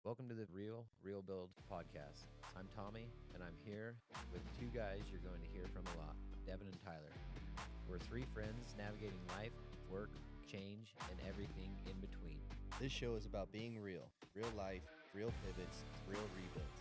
Welcome to the Real Build podcast. I'm Tommy, and I'm here with two guys you're going to hear from a lot, Devin and Tyler. We're three friends navigating life, work, change, and everything in between. This show is about being real life, real pivots, real rebuilds.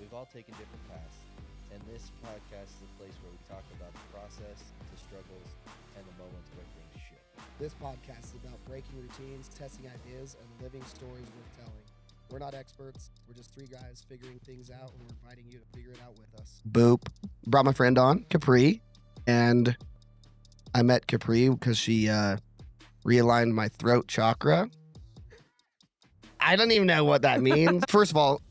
We've all taken different paths, and this podcast is a place where we talk about the process, the struggles, and the moments where things shift. This podcast is about breaking routines, testing ideas, and living stories worth telling. We're not experts. We're just three guys figuring things out, and we're inviting you to figure it out with us. Boop. Brought my friend on, Capri, and I met Capri because she realigned my throat chakra. I don't even know what that means. First of all,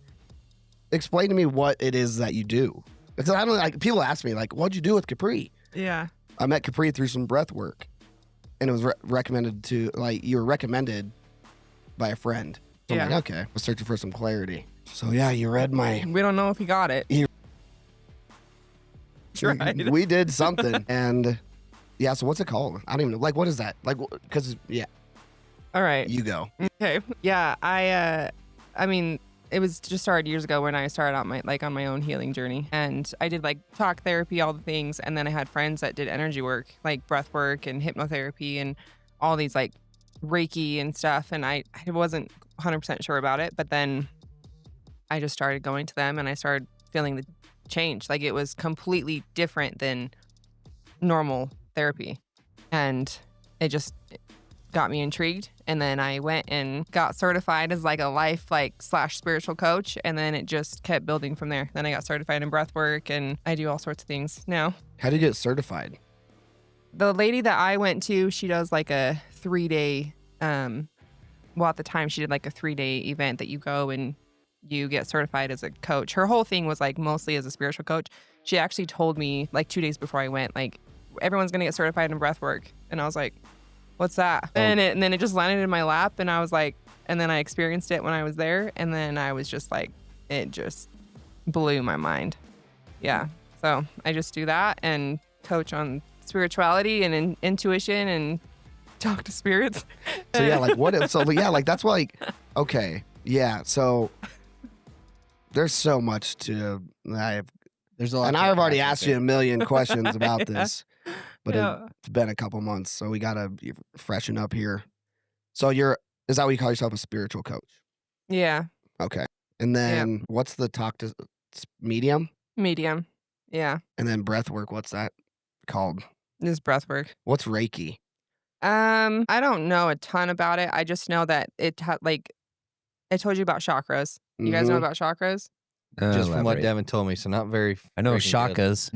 explain to me what it is that you do. Because I don't like people ask me like, "What'd you do with Capri?" Yeah. I met Capri through some breath work, and it was recommended to you were recommended by a friend. So I'm like, okay, I was searching for some clarity. So yeah, you read my. We don't know if he got it. Tried. We did something, and yeah. So what's it called? I don't even know. Like, what is that? Like, because yeah. All right. You go. Okay. Yeah. I mean, it was just started years ago when I started out on my own healing journey, and I did like talk therapy, all the things, and then I had friends that did energy work, like breath work and hypnotherapy and all these like Reiki and stuff, and I wasn't 100% sure about it, but then I just started going to them and I started feeling the change. Like it was completely different than normal therapy, and it just got me intrigued. And then I went and got certified as like a life / spiritual coach, and then it just kept building from there. Then I got certified in breath work, and I do all sorts of things now. How did you get certified? The lady that I went to, she does like a 3-day, well, at the time she did like a 3-day event that you go and you get certified as a coach. Her whole thing was like mostly as a spiritual coach. She actually told me like 2 days before I went, like, everyone's going to get certified in breath work. And I was like, what's that? And then it just landed in my lap, and I was like, and then I experienced it when I was there. And then I was just like, it just blew my mind. Yeah. So I just do that and coach on spirituality and intuition and talk to spirits. So yeah, like what? So yeah, like that's like, okay, yeah. So there's so much to there's a lot, and I've already asked you a million questions about this, but it's been a couple months, so we gotta freshen up here. So is that what you call yourself, a spiritual coach? Yeah. Okay. And then what's the talk to medium? Medium. Yeah. And then breath work. What's that called? This breath work. What's Reiki? I don't know a ton about it. I just know that I told you about chakras. You guys know about chakras? Just from what Devin told me, so not very. I know shakas.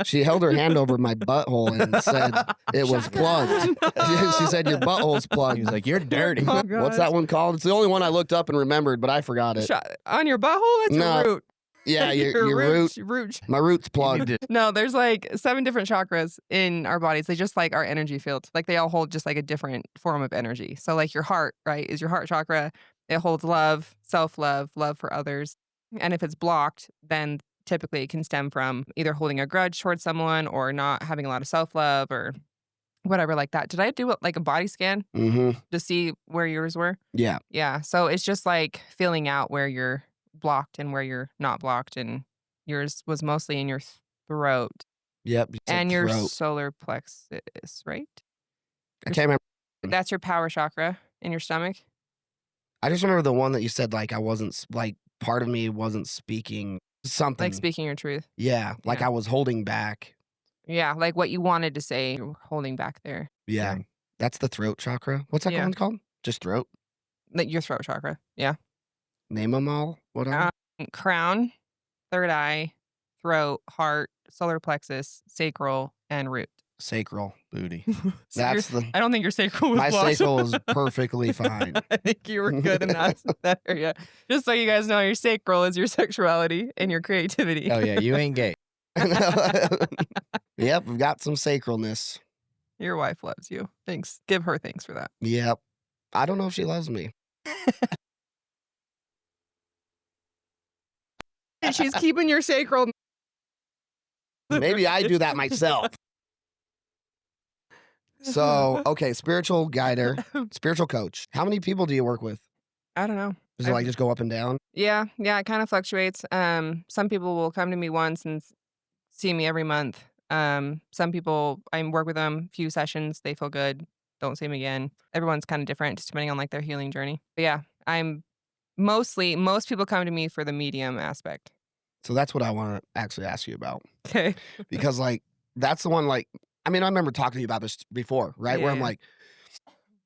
She held her hand over my butthole and said it was plugged. She said your butthole's plugged. He was like, "You're dirty." Oh, what's that one called? It's the only one I looked up and remembered, but I forgot it. On your butthole? That's your root. Yeah, your root. My root's plugged. No, there's like 7 different chakras in our bodies. They just like our energy fields. Like they all hold just like a different form of energy. So like your heart, right, is your heart chakra. It holds love, self-love, love for others. And if it's blocked, then typically it can stem from either holding a grudge towards someone or not having a lot of self-love or whatever like that. Did I do like a body scan to see where yours were? Yeah. Yeah. So it's just like filling out where you're blocked and where you're not blocked, and yours was mostly in your throat. Yep. And your solar plexus, right? I can't remember. That's your power chakra in your stomach. I just remember the one that you said like I wasn't, like part of me wasn't speaking something. Like speaking your truth. Yeah. Like I was holding back. Yeah. Like what you wanted to say, you were holding back there. Yeah. That's the throat chakra. What's that one called? Just throat? Like your throat chakra. Yeah. Name them all. What are crown, third eye, throat, heart, solar plexus, sacral, and root. Sacral. Booty. That's I don't think your sacral was my blocked. sacral is perfectly fine. I think you were good in that area. Just so you guys know, your sacral is your sexuality and your creativity. Oh yeah, you ain't gay. Yep, we've got some sacralness. Your wife loves you. Thanks. Give her thanks for that. Yep. I don't know if she loves me. She's keeping your sacral. Maybe I do that myself. So, okay, spiritual guider, spiritual coach. How many people do you work with? I don't know. Does it like just go up and down? Yeah, it kind of fluctuates. Some people will come to me once and see me every month. Some people I work with them few sessions, they feel good, don't see them again. Everyone's kind of different, just depending on like their healing journey. But yeah, most people come to me for the medium aspect. So that's what I want to actually ask you about. Okay. Because like that's the one like I mean, I remember talking to you about this before, right? Where I'm Yeah. like,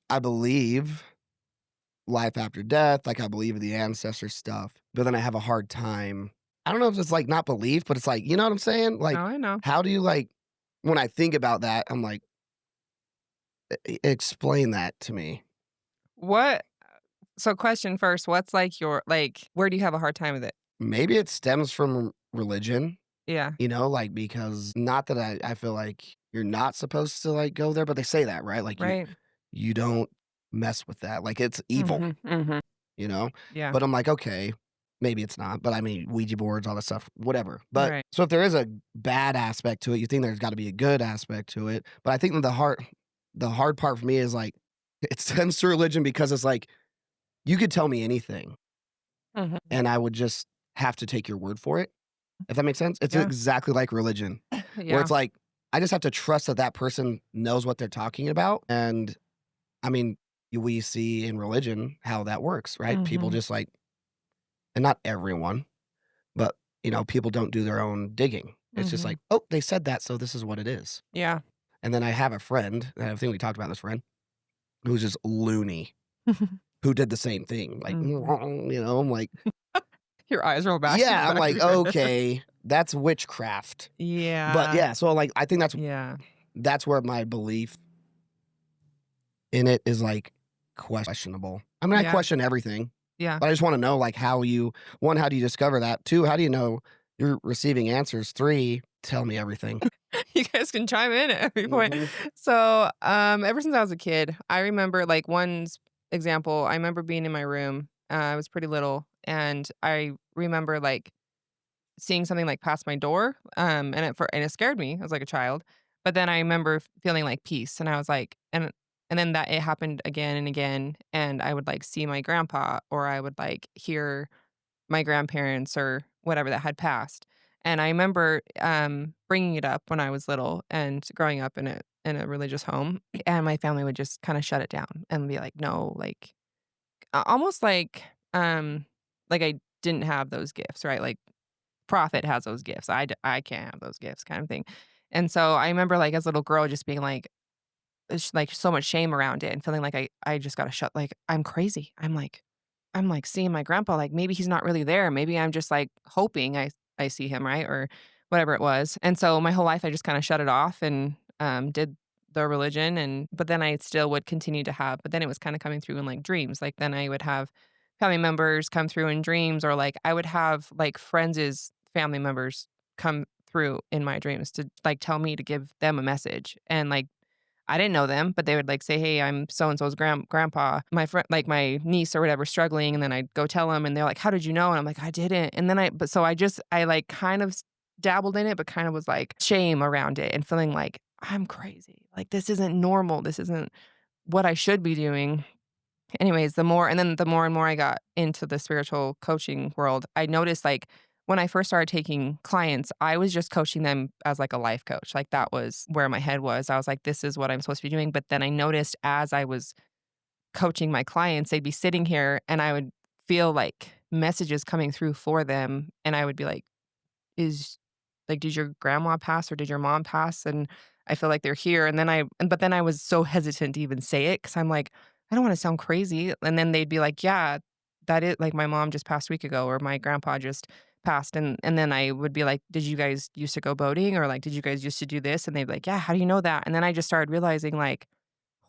I believe life after death, like I believe in the ancestor stuff, but then I have a hard time. I don't know if it's like not belief, but it's like, you know what I'm saying? Like, Oh, I know. how do you like when I think about that, I'm like, explain that to me. What So question first, what's like your like where do you have a hard time with it? Maybe it stems from religion, Yeah. you know, like because not that I feel like you're not supposed to like go there, but they say that, right? Like Right. you don't mess with that. Like it's evil, Mhm. you know? Yeah. But I'm like, okay, maybe it's not. But I mean, Ouija boards, all that stuff, whatever. But Right. so if there is a bad aspect to it, you think there's got to be a good aspect to it. But I think that the hard part for me is like it stems to religion because it's like you could tell me anything Mhm. and I would just have to take your word for it. If that makes sense, it's Yeah. exactly like religion, where Yeah. it's like I just have to trust that that person knows what they're talking about. And I mean, we see in religion how that works, right? People Mhm. just like, and not everyone, but you know, people don't do their own digging. It's just Mhm. like, oh, they said that, so this is what it is. Yeah. And then I have a friend, and I think we talked about this friend, who's just loony, who did the same thing. Like, Mhm. you know, I'm like, Your eyes roll back. yeah, I'm back like, of your head. okay, that's witchcraft. But Yeah. yeah, so like, I think Yeah. that's where my belief in it is like questionable. I mean, I Yeah. question everything, Yeah. but I just want to know like how you, one, how do you discover that? Two, how do you know you're receiving answers? Three, tell me everything. You guys can chime in at every point. Mhm. So, ever since I was a kid, I remember like example, I remember being in my room. I was pretty little and I remember like seeing something like pass my door. And it scared me. I was like a child. But then I remember feeling like peace and I was like and then that it happened again and again and I would like see my grandpa or I would like hear my grandparents or whatever that had passed. And I remember, bringing it up when I was little and growing up in a religious home, and my family would just kinda shut it down and be like, "No," like, almost like I didn't have those gifts, right? Like, prophet has those gifts. I can't have those gifts kind of thing. And so I remember, like, as a little girl just being like, so much shame around it and feeling like I just gotta shut like, I'm crazy. I'm like seeing my grandpa, like maybe he's not really there. Maybe I'm just like hoping I see him, right? Or whatever it was. And so my whole life I just kind of shut it off and did the religion and but then I still would continue to have, but then it was kind of coming through in like dreams. Like then I would have family members come through in dreams or like I would have like friends' family members come through in my dreams to like tell me to give them a message. And like I didn't know them, but they would like say, "Hey, I'm so and so's grandpa." My friend, like my niece or whatever, struggling, and then I'd go tell them, and they're like, "How did you know?" And I'm like, "I didn't." And then but so I like kind of dabbled in it, but kind of was like shame around it and feeling like I'm crazy. Like this isn't normal. This isn't what I should be doing. Anyways, the more and more I got into the spiritual coaching world, I noticed like when I first started taking clients, I was just coaching them as like a life coach. Like that was where my head was. I was like, this is what I'm supposed to be doing. But then I noticed as I was coaching my clients, they'd be sitting here and I would feel like messages coming through for them. And I would be like, is like, did your grandma pass or did your mom pass? And I feel like they're here. But then I was so hesitant to even say it because I'm like, I don't want to sound crazy. And then they'd be like, yeah, that is like my mom just passed a week ago or my grandpa just passed. And then I would be like, did you guys used to go boating or like, did you guys used to do this? And they'd be like, yeah, how do you know that? And then I just started realizing like,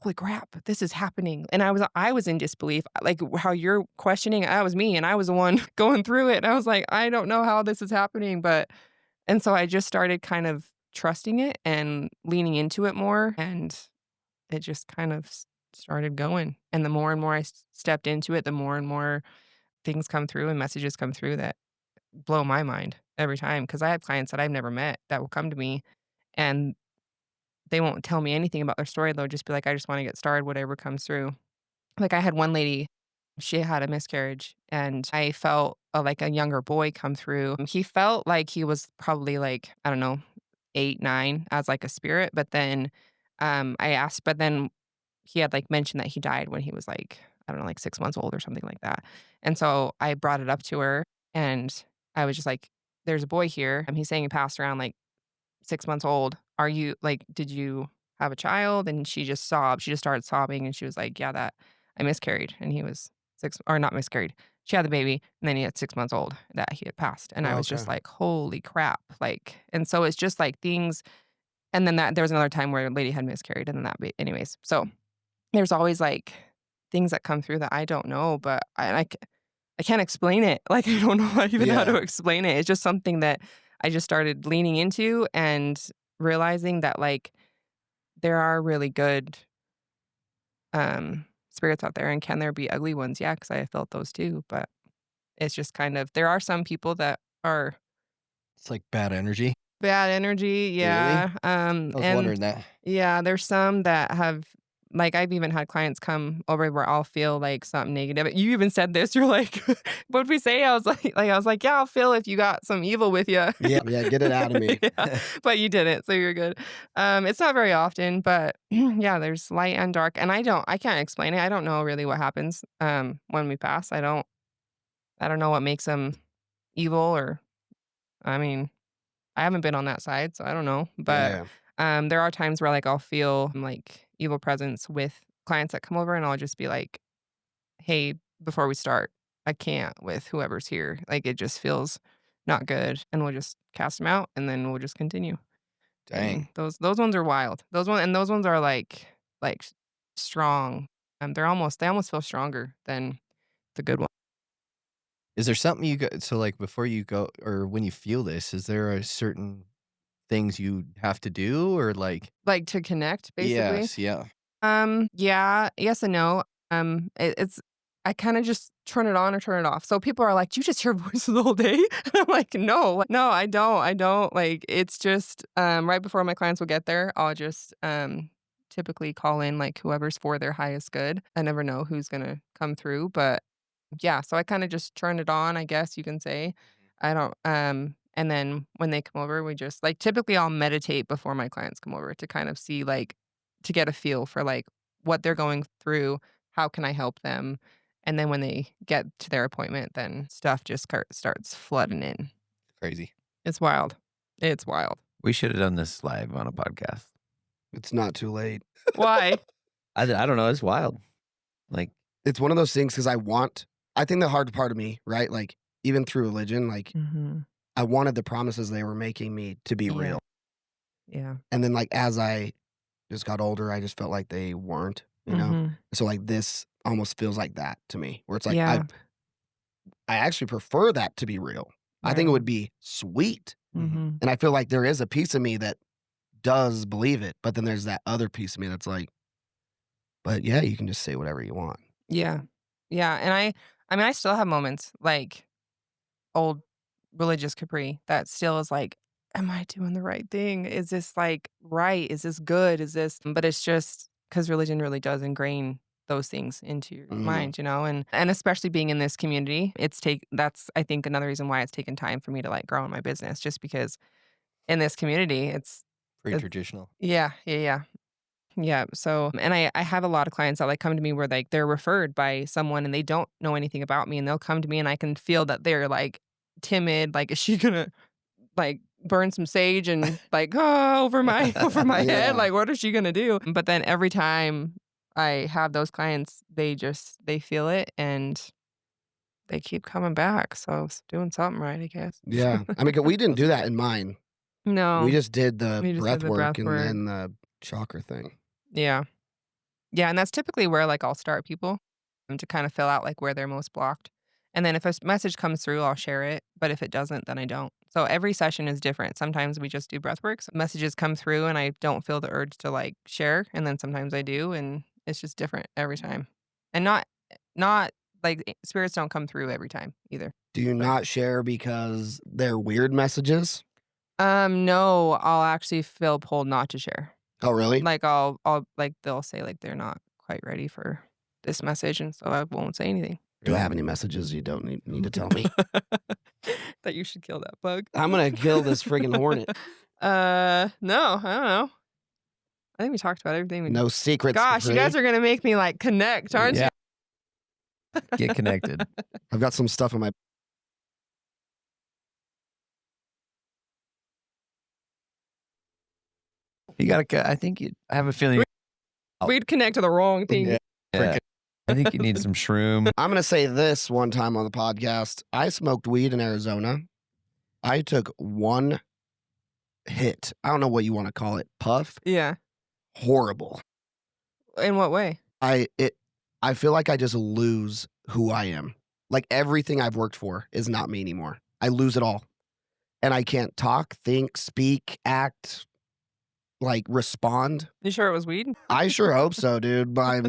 holy crap, this is happening. And I was in disbelief. Like how you're questioning, that was me and I was the one going through it. And I was like, I don't know how this is happening, but and so I just started kind of trusting it and leaning into it more, and it just kind of started going. And the more and more I stepped into it, the more and more things come through and messages come through that blow my mind every time. Because I have clients that I've never met that will come to me and they won't tell me anything about their story. They'll just be like, I just want to get started, whatever comes through. Like I had one lady She had a miscarriage, and I felt like a younger boy come through. He felt like he was probably like, I don't know, 8, 9 as like a spirit. But then I asked, but then he had like mentioned that he died when he was like, I don't know, like 6 months old or something like that. And so I brought it up to her, and I was just like, there's a boy here. And he's saying he passed around like 6 months old. Are you like, did you have a child? And she just sobbed. She just started sobbing, and she was like, yeah, that I miscarried. And he was or not miscarried. She had the baby, and then he had 6 months old that he had passed. And I was just Okay. like, holy crap. Like, and so it's just like things. And then there was another time where a lady had miscarried, and then anyways. So there's always like things that come through that I don't know, but I can't explain it. Like, I don't know even how to Yeah. explain it. It's just something that I just started leaning into and realizing that like there are really good spirits out there, and can there be ugly ones? Yeah, because I felt those too. But it's just kind of, there are some people that are It's like bad energy. bad energy. Really? Yeah. I was And wondering that. yeah, there's some that have, like, I've even had clients come over where I'll feel like something negative. You even said this. You're like, what'd we say? I was like, yeah, I'll feel if you got some evil with you. Yeah, get it out of me. Yeah, but you didn't, so you're good. It's not very often, but yeah, there's light and dark, and I can't explain it. I don't know really what happens when we pass. I don't know what makes them evil, or I mean, I haven't been on that side, so I don't know. But Yeah. there are times where like I'll feel like evil presence with clients that come over, and I'll just be like, "Hey, before we start, I can't with whoever's here. Like it just feels not good," and we'll just cast them out, and then we'll just continue. Dang. And those ones are wild. Those ones are like strong. They almost feel stronger than the good one. Is there something you go so like before you go or when you feel this, is there a certain things you have to do or like Like to connect, basically. yes, yeah. Yeah, yes and no. It's I kind of just turn it on or turn it off. So people are like, "Do you just hear voices the whole day?" And I'm like, "No, no, I don't. I don't." Like it's just right before my clients will get there, I'll just typically call in like whoever's for their highest good. I never know who's gonna come through, but yeah, so I kind of just turn it on, I guess you can say. I don't and then when they come over, we just like typically I'll meditate before my clients come over to kind of see like to get a feel for like what they're going through, how can I help them? And then when they get to their appointment, then stuff just starts flooding in. Crazy. It's wild. It's wild. We should have done this live on a podcast. It's not too late. Why? I don't know. It's wild. Like, It's one of those things because I think the hard part of me, right? Like even through religion, like Mm-hmm. I wanted the promises they were making me to be Yeah. real. Yeah. And then like as I just got older, I just felt like they weren't, you know? Mhm. So like this almost feels like that to me, where it's like Yeah. I actually prefer that to be real. I think it would be sweet. Mm-hmm. And I feel like there is a piece of me that does believe it, but then there's that other piece of me that's like, but yeah, you can just say whatever you want. Yeah. Yeah. And I mean, I still have moments like old religious Capri that still is like, am I doing the right thing? Is this like right? Is this good? Is this, but it's just because religion really does ingrain those things into your Mhm. mind, you know, and especially being in this community, that's I think another reason why it's taken time for me to like grow in my business, just because in this community, Pretty It- traditional. yeah, yeah, yeah. Yeah. So, and I have a lot of clients that like come to me where like they're referred by someone and they don't know anything about me, and they'll come to me and I can feel that they're like timid. Like, is she gonna like burn some sage and like, oh, over my Yeah. head? Like, what is she gonna do? But then every time I have those clients, they feel it and they keep coming back. So it's doing something right, I guess. Yeah. I mean, 'cause we didn't do that in mine. No. We just did the We just did breath the work breath and work. then the chakra thing. Yeah. Yeah, and that's typically where, like, I'll start people, to kind of fill out, like, where they're most blocked. And then if a message comes through, I'll share it, but if it doesn't, then I don't. So every session is different. Sometimes we just do breath work. Messages come through and I don't feel the urge to, like, share, and then sometimes I do, and it's just different every time. And not like, spirits don't come through every time either. Do you not share because they're weird messages? No, I'll actually feel pulled not to share. Oh, really? Like, I'll like, they'll say, like, they're not quite ready for this message, and so I won't say anything. Do I have any messages you don't need to tell me? That you should kill that bug. I'm gonna kill this friggin' hornet. No, I don't know. I think we talked about everything. No secrets. Gosh, you guys are gonna make me like connect, aren't Yeah. you? Get connected. I've got some stuff in my. You gotta. I think I have a feeling. We'd connect to the wrong thing. Yeah. I think you need some shroom. I'm gonna say this one time on the podcast. I smoked weed in Arizona. I took one hit. I don't know what you want to call it. Puff. Yeah. Horrible. In what way? I feel like I just lose who I am. Like everything I've worked for is not me anymore. I lose it all. And I can't talk, think, speak, act, like respond. You sure it was weed? I sure hope so, dude. But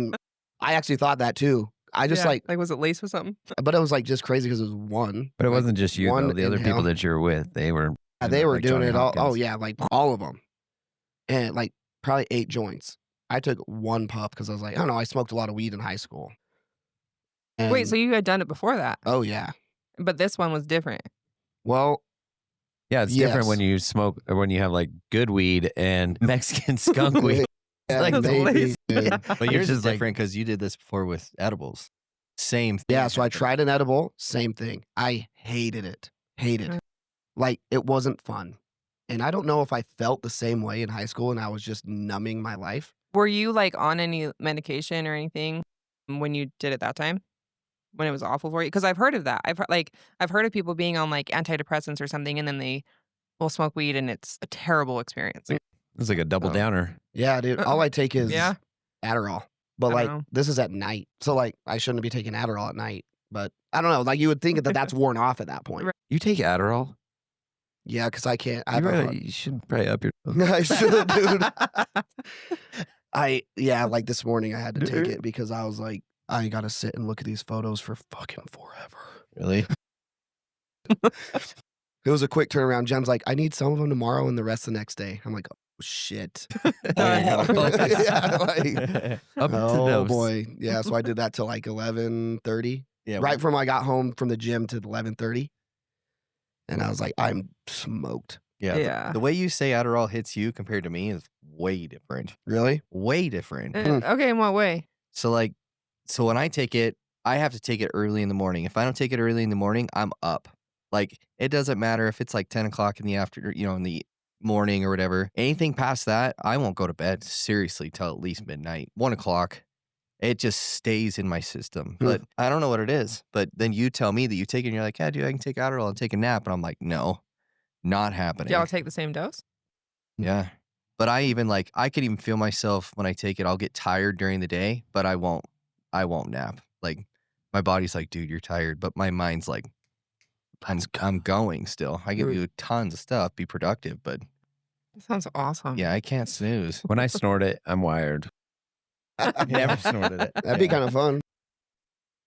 I actually thought that too. I just like was it laced with something? but it was like just crazy because it was one. But it like, wasn't just you one though. The other inhale. people that you were with, they were. They were like doing Johnny it all. Oh Hopkins. yeah, like all of them, and like probably 8 joints. I took one puff because I was like, I don't know. I smoked a lot of weed in high school. And, Wait, so you had done it before that? Oh yeah. But this one was different. Well, Yeah, it's different when you smoke or when you have like good weed and Mexican skunk weed. yeah, like maybe, lazy. dude. Yeah. But yours just is like- different because you did this before with edibles. Same thing. Yeah, so I happened. tried an edible, same thing. I hated it. Hated. Like it wasn't fun. And I don't know if I felt the same way in high school and I was just numbing my life. Were you like on any medication or anything when you did it that time? When it was awful for you? Because I've heard of that. I've heard of people being on like antidepressants or something, and then they will smoke weed, and it's a terrible experience. It's like a double Oh. downer. Yeah, dude. All I take is Yeah. Adderall. But I like don't know. this is at night. So like I shouldn't be taking Adderall at night. But I don't know. Like you would think that that's worn off at that point. Right. You take Adderall? Yeah, because I can't. You should probably up your. I should, dude. Like this morning I had to take it because I was like, I gotta sit and look at these photos for fucking forever. Really? It was a quick turnaround. Jen's like, I need some of them tomorrow and the rest the next day. I'm like, oh shit. Yeah, like, Up to oh those. boy. Yeah, so I did that till like 11:30. Yeah. Right from I got home from the gym to 11:30. And I was like, I'm smoked. Yeah. Yeah. The way you say Adderall hits you compared to me is way different. Really? Way different. Okay, in what way? So when I take it, I have to take it early in the morning. If I don't take it early in the morning, I'm up. Like it doesn't matter if it's like 10 o'clock in the afternoon, in the morning or whatever. Anything past that, I won't go to bed seriously till at least midnight, 1 o'clock. It just stays in my system. But I don't know what it is. But then you tell me that you take it and you're like, yeah, dude, I can take Adderall and take a nap. And I'm like, no, not happening. Y'all take the same dose? Yeah. But I could even feel myself when I take it. I'll get tired during the day, but I won't nap. Like my body's like, dude, you're tired. But my mind's like, I'm going still. I can do tons of stuff, be productive, but That sounds awesome. yeah, I can't snooze. When I snort it, I'm wired. Never snorted it. That'd be kind of fun.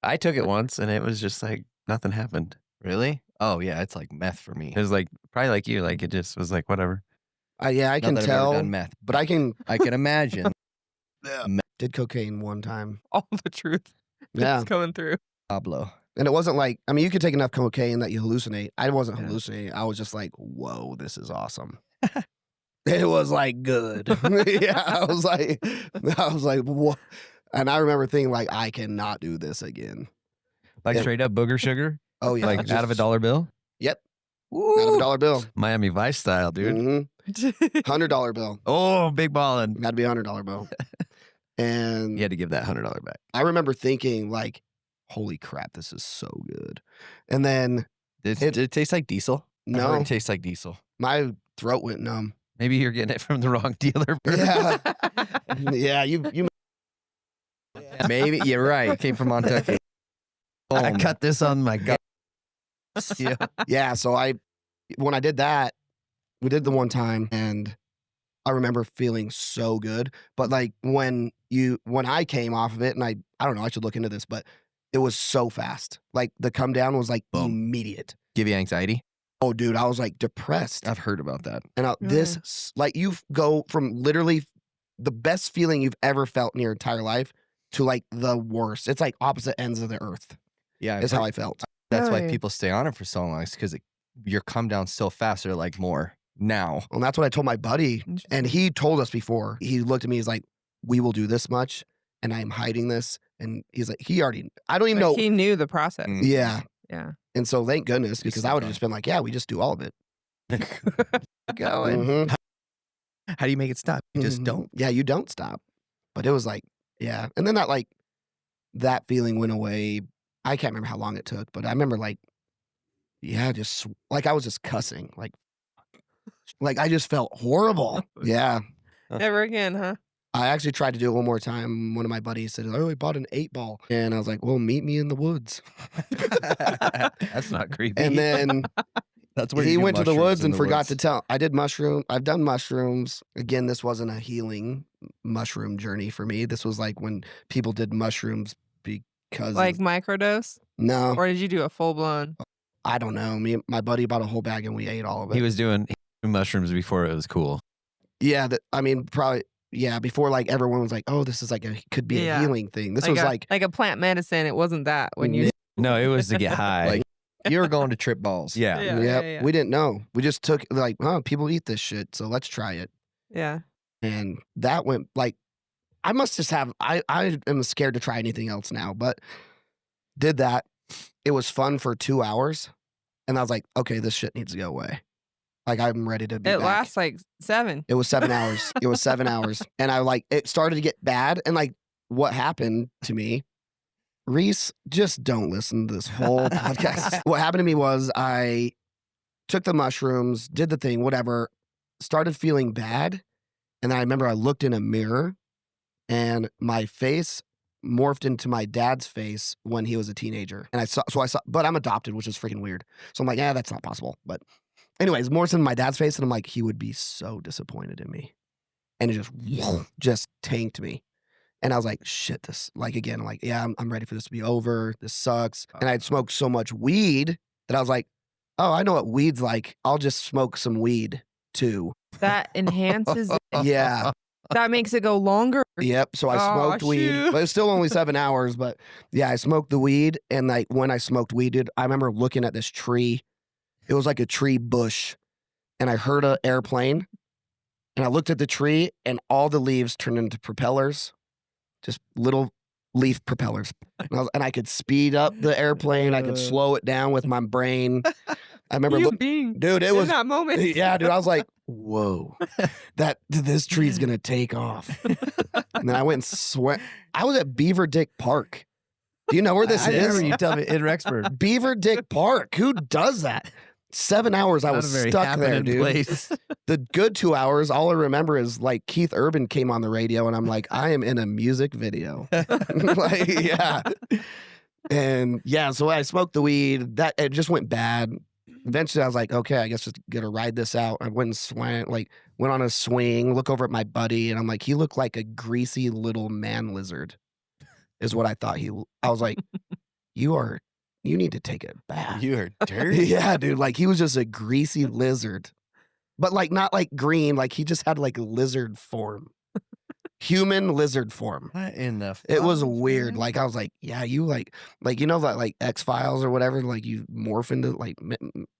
I took it once and it was just like nothing happened. Really? Oh yeah, it's like meth for me. It was like probably like you, like it just was like whatever. Yeah, I Not can that I've ever tell. done meth. But I can. I can imagine. Did cocaine one time. All the truth Yeah. is coming through. Pablo. And it wasn't like, I mean, you could take enough cocaine that you hallucinate. I wasn't Yeah. hallucinating. I was just like, whoa, this is awesome. It was like good. Yeah, I was like, what? And I remember thinking like, I cannot do this again. Like Yeah. straight up booger sugar, Oh yeah, like out of a dollar bill. Yep, Ooh. out of a dollar bill, Miami Vice style, dude. $100 bill. Oh, big ballin'. Got to be $100 bill. And You had to give that $100 back. I remember thinking like, holy crap, this is so good. And then Did it taste like diesel? I heard no, it tastes like diesel. my throat went numb. Maybe you're getting it from the wrong dealer. Yeah, yeah, you. Maybe you're right. It came from Montucky. I Boom. cut this on my gut. Yeah. Yeah, so when I did that, we did the one time and I remember feeling so good. But like when I came off of it, and I don't know, I should look into this, but it was so fast. Like the come down was like Boom. immediate. Give you anxiety? Oh, dude, I was like depressed. I've heard about that. And like you go from literally the best feeling you've ever felt in your entire life to like the worst. It's like opposite ends of the earth. Yeah, is how I felt. that's why Really? people stay on it for so long. It's because you're come down so fast. They're like, more now. And that's what I told my buddy. And Interesting. he told us before. He looked at me, he's like, we will do this much, and I am hiding this. And he's like, I don't even know. He knew the process. Mm. Yeah. Yeah. And so thank goodness, because so I would have fun. just been like, yeah, we just do all of it. Going. Mhm. How do you make it stop? You just Mhm. don't. Yeah, you don't stop. But it was like, yeah. And then that feeling went away. I can't remember how long it took, but I remember just I was just cussing. Like I just felt horrible. Yeah. Never again, huh? I actually tried to do it one more time. One of my buddies said, oh, I bought an 8-ball. And I was like, well, meet me in the woods. That's not creepy. And then That's where he you do went to the mushrooms woods in and the forgot woods. to tell. I've done mushrooms. Again, this wasn't a healing mushroom journey for me. This was like when people did mushrooms because Like microdose? no, Or did you do a full blown? I don't know. My buddy bought a whole bag and we ate all of it. He was doing mushrooms before it was cool. Yeah, probably. Yeah, before everyone was like, "Oh, this is could be a healing thing." This was like a plant medicine. It wasn't that when you. No, it was to get high. Like, you were going to trip balls. yeah. Yeah. We didn't know. We just took people eat this shit, so let's try it. Yeah. And that went I must just have. I am scared to try anything else now, but did that. It was fun for 2 hours, and I was like, okay, this shit needs to go away. I'm ready to be It back. lasts 7. It was 7 hours. It was 7 hours. And it started to get bad. And what happened to me, Reese, just don't listen to this whole podcast. What happened to me was I took the mushrooms, did the thing, whatever, started feeling bad. And then I remember I looked in a mirror and my face morphed into my dad's face when he was a teenager. And I saw, but I'm adopted, which is freaking weird. So I'm like, yeah, that's not possible. But anyways, more than my dad's face, and I'm like, he would be so disappointed in me. And it just tanked me. And I was like, shit, this, again, yeah, I'm ready for this to be over. This sucks. And I'd smoked so much weed that I was like, oh, I know what weed's like. I'll just smoke some weed too. That enhances it. Yeah. That makes it go longer. Yep. So I smoked weed. shoot. But it was still only 7 hours. But yeah, I smoked the weed. And when I smoked weed, dude, I remember looking at this tree. It was like a tree bush. And I heard an airplane. And I looked at the tree and all the leaves turned into propellers. Just little leaf propellers. And I could speed up the airplane. I could slow it down with my brain. I remember dude, it was that moment. Yeah, dude, I was like, whoa, this tree's gonna take off. And then I went and sweat. I was at Beaver Dick Park. Do you know where this I is? remember you tell me in Rexburg. Beaver Dick Park. Who does that? 7 hours I Not was a very stuck there, happening dude. place. The good 2 hours, all I remember is Keith Urban came on the radio and I'm like, I am in a music video. Yeah. And yeah, so I smoked the weed. It just went bad. Eventually I was like, okay, I guess just gonna ride this out. I went and went on a swing, look over at my buddy, and I'm like, he looked like a greasy little man lizard, is what I thought I was like, you need to take a bath. You are dirty. Yeah, dude. He was just a greasy lizard. But not green, he just had lizard form. Human lizard form. What in the It was fuck, weird. man? I was like, yeah, you you know that X-Files or whatever, you morph into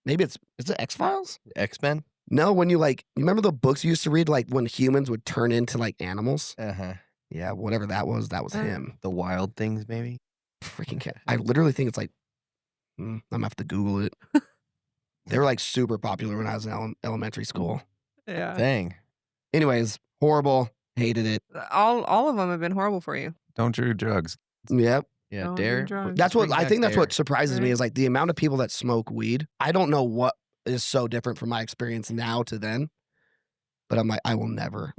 maybe is it X-Files? X-Men? No, when you remember the books you used to read when humans would turn into animals? Uh-huh. Yeah, whatever that was him. The wild things, maybe? Freaking cat. I literally think it's I'm gonna have to Google it. They were super popular when I was in elementary school. Yeah. Dang. Anyways, horrible. Hated it. All of them have been horrible for you. Don't do drugs. Yep. Yeah, Don't do dare. drugs. That's what Bring I back think. That's what dare. surprises me Right. is the amount of people that smoke weed. I don't know what is so different from my experience now to then, but I'm like, I will never.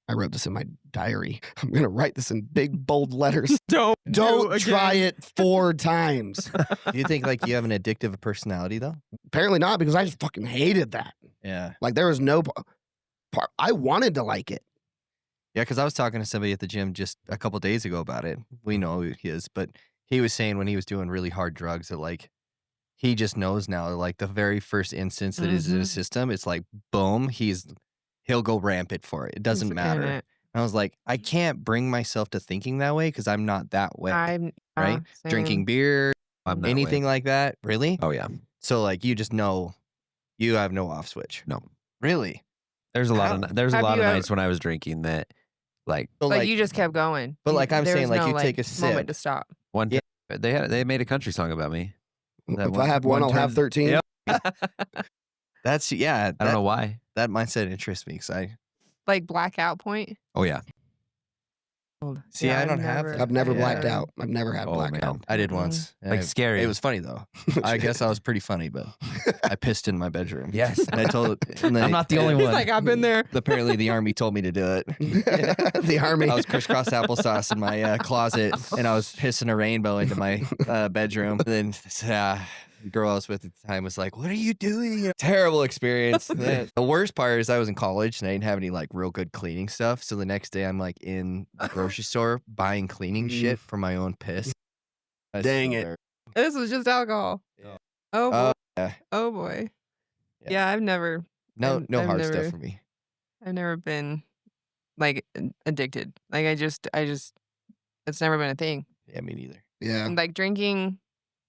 I wrote this in my diary. I'm gonna write this in big bold letters. Don't Don't try it 4 times. Do you think you have an addictive personality though? Apparently not, because I just fucking hated that. Yeah. There was no part. I wanted to like it. Yeah, because I was talking to somebody at the gym just a couple days ago about it. We know who he is, but he was saying when he was doing really hard drugs that he just knows now the very first instance that is in his system, it's boom, he'll go rampant for it. It doesn't He's in matter. it. I was like, I can't bring myself to thinking that way because I'm not that way. I'm right? Drinking beer, I'm that Anything way. like that? Really? Oh yeah. So like you just know you have no off switch. No. Really? There's a lot How? of Have nights you ever, when I was drinking that like So like you just kept going. but like I'm There saying, was like no you take like a moment sip. to stop. one Yeah. time they made a country song about me. That If I have one, I'll have 13. Yep. That's yeah. I don't know why. That mindset interests me because I Like blackout point. Oh yeah. see. I don't have that. I've never blacked Yeah. out. I've never had Oh, blackout. man. I did Mm-mm. once. Like I- scary. It was funny though. I guess I was pretty funny, but I pissed in my bedroom. Yes. And I told. And I'm not the only He's one. like, I've been there. Apparently, the army told me to do it. The army. I was crisscross applesauce in my closet, and I was pissing a rainbow into my bedroom. And then the girl I was with at the time was like, "What are you doing?" Terrible experience. The worst part is I was in college and I didn't have any like real good cleaning stuff. So the next day I'm like in the grocery store buying cleaning shit for my own piss. I Dang smell it. there. This was just alcohol. Yeah. Oh boy. Yeah. Oh boy. Yeah. Yeah, I've never No I've hard never- stuff for me. I've never been like addicted. Like I just it's never been a thing. Yeah, me neither. Yeah. And like drinking,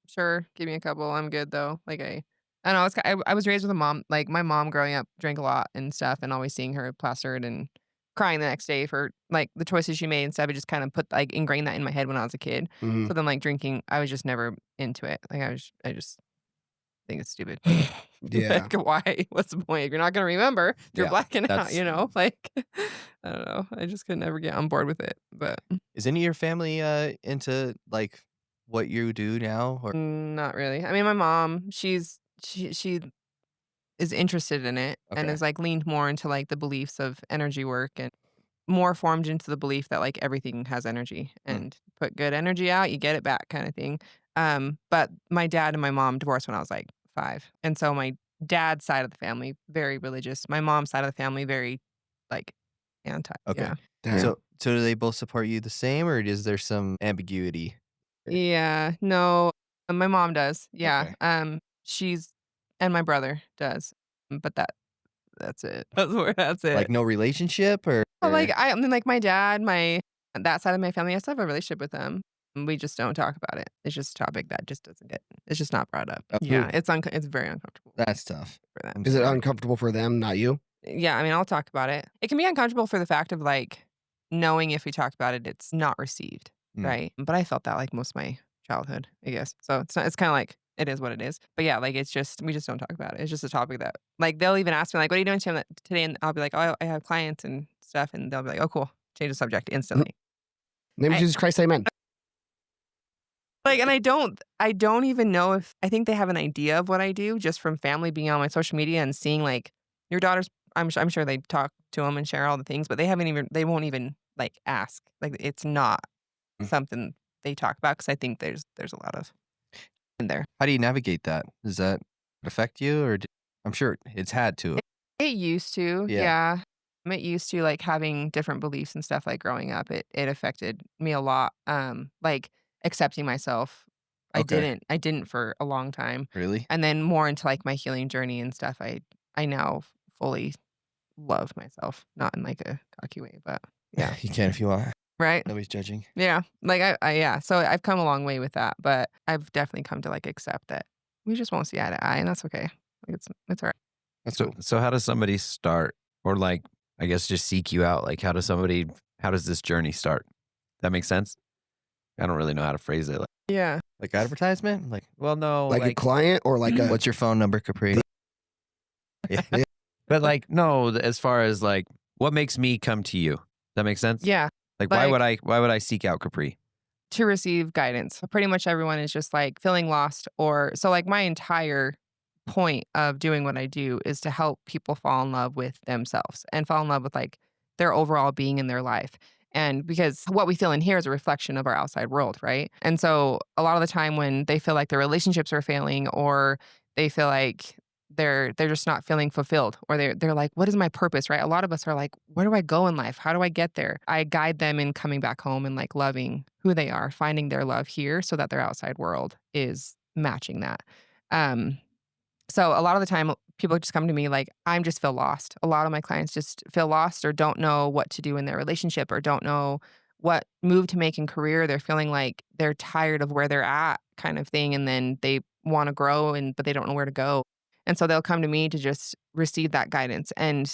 sure, give me a couple. I'm good though. Like I don't know. I was raised with a mom. Like my mom growing up drank a lot and stuff, and always seeing her plastered and crying the next day for like the choices she made and stuff. It just kind of put like ingrained that in my head when I was a kid. Mhm. So then like drinking, I was just never into it. Like I just think it's stupid. Yeah. Like why? What's the point? If you're not gonna remember, if you're Yeah, blacking out, that's- you know? Like I don't know. I just could never get on board with it. But Is any of your family into like what you do now? Or not really. I mean my mom, she is interested in it and Okay. is like leaned more into like the beliefs of energy work and more formed into the belief that like everything has energy and put good energy out, you get it back kind of thing. But my dad and my mom divorced when I was like 5. And so my dad's side of the family, very religious. My mom's side of the family, very like anti. Okay. Yeah. Damn. so do they both support you the same, or is there some ambiguity? Yeah. No, my mom does. Yeah. Okay. She's and my brother does. But that's it. That's it. Like no relationship, or Well, like I mean, like my dad, that side of my family, I still have a relationship with them. We just don't talk about it. It's just a topic that just doesn't get. It's just not brought up. Okay. Yeah, it's very uncomfortable that's tough. for them. I'm Is it sorry. uncomfortable for them, not you? Yeah, I mean, I'll talk about it. It can be uncomfortable for the fact of like knowing if we talk about it, it's not received, Mm. right? But I felt that like most of my childhood, I guess. So it's not. It's kind of like it is what it is. But yeah, like it's just we just don't talk about it. It's just a topic that like they'll even ask me like, "What are you doing today?" And I'll be like, "Oh, I have clients and stuff," and they'll be like, "Oh, cool." Change the subject instantly. Name of I- Jesus Christ, amen. Like, and I don't even know if I think they have an idea of what I do just from family being on my social media and seeing like your daughter's. I'm sure they talk to them and share all the things, but they won't even like ask. Like, it's not something they talk about because I think there's a lot of in there. How do you navigate that? Does that affect you, or I'm sure it's had to. It used to, Yeah. yeah. It used to like having different beliefs and stuff like growing up. It affected me a lot. Like accepting myself. Okay. I didn't for a long time. Really? And then more into like my healing journey and stuff. I now fully love myself, not in like a cocky way, but yeah. You can if you want. Right? Nobody's judging. Yeah. Like I yeah. So I've come a long way with that, but I've definitely come to like accept that we just won't see eye to eye, and that's okay. Like it's all right. That's So cool. so how does somebody start, or like I guess just seek you out? Like how does this journey start? That makes sense? I don't really know how to phrase it. Like, Yeah. Like advertisement? Like, well, no, Like a client or like a. what's your phone number, Capri? Yeah. but like no, as far as like what makes me come to you? That makes sense? Yeah. Like Like- why would I seek out Capri? To receive guidance. Pretty much everyone is just like feeling lost so like my entire point of doing what I do is to help people fall in love with themselves and fall in love with like their overall being in their life. And because what we feel in here is a reflection of our outside world, right? And so a lot of the time when they feel like their relationships are failing or they feel like they're just not feeling fulfilled or they're like, what is my purpose, right? A lot of us are like, where do I go in life? How do I get there? I guide them in coming back home and like loving who they are, finding their love here so that their outside world is matching that. So a lot of the time people just come to me like, I'm just feel lost. A lot of my clients just feel lost or don't know what to do in their relationship or don't know what move to make in career. They're feeling like they're tired of where they're at kind of thing. And then they want to grow but they don't know where to go. And so they'll come to me to just receive that guidance. And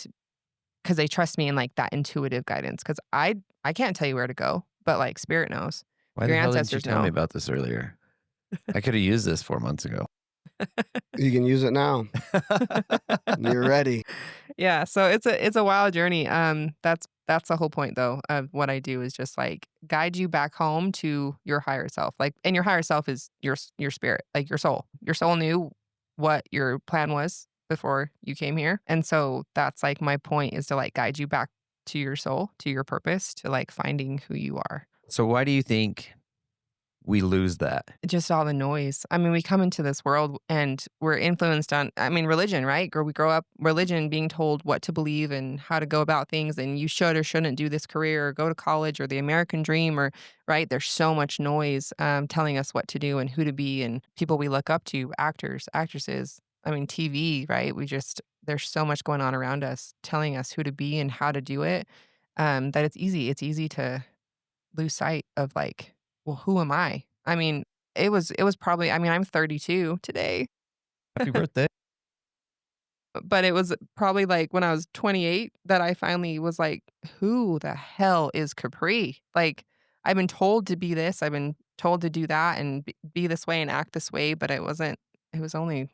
because they trust me in like that intuitive guidance. Because I can't tell you where to go, but like spirit knows. Why Your the hell didn't you ancestors tell me know. about this earlier? I could have used this 4 months ago. You can use it now. You're ready. Yeah, so it's a wild journey. That's the whole point though of what I do is just like guide you back home to your higher self. Like, and your higher self is your spirit, like your soul. Your soul knew what your plan was before you came here. And so that's like my point is to like guide you back to your soul, to your purpose, to like finding who you are. So why do you think we lose that? Just all the noise. I mean, we come into this world and we're influenced on, I mean, religion, right? We grow up religion being told what to believe and how to go about things, and you should or shouldn't do this career or go to college or the American dream, or right? There's so much noise telling us what to do and who to be, and people we look up to, actors, actresses. I mean, TV, right? There's so much going on around us telling us who to be and how to do it, that it's easy. It's easy to lose sight of like, well, who am I? I mean, it was probably, I mean, I'm 32 today, Happy birthday. but it was probably like when I was 28 that I finally was like, who the hell is Capri? Like, I've been told to be this, I've been told to do that and be this way and act this way, but it was only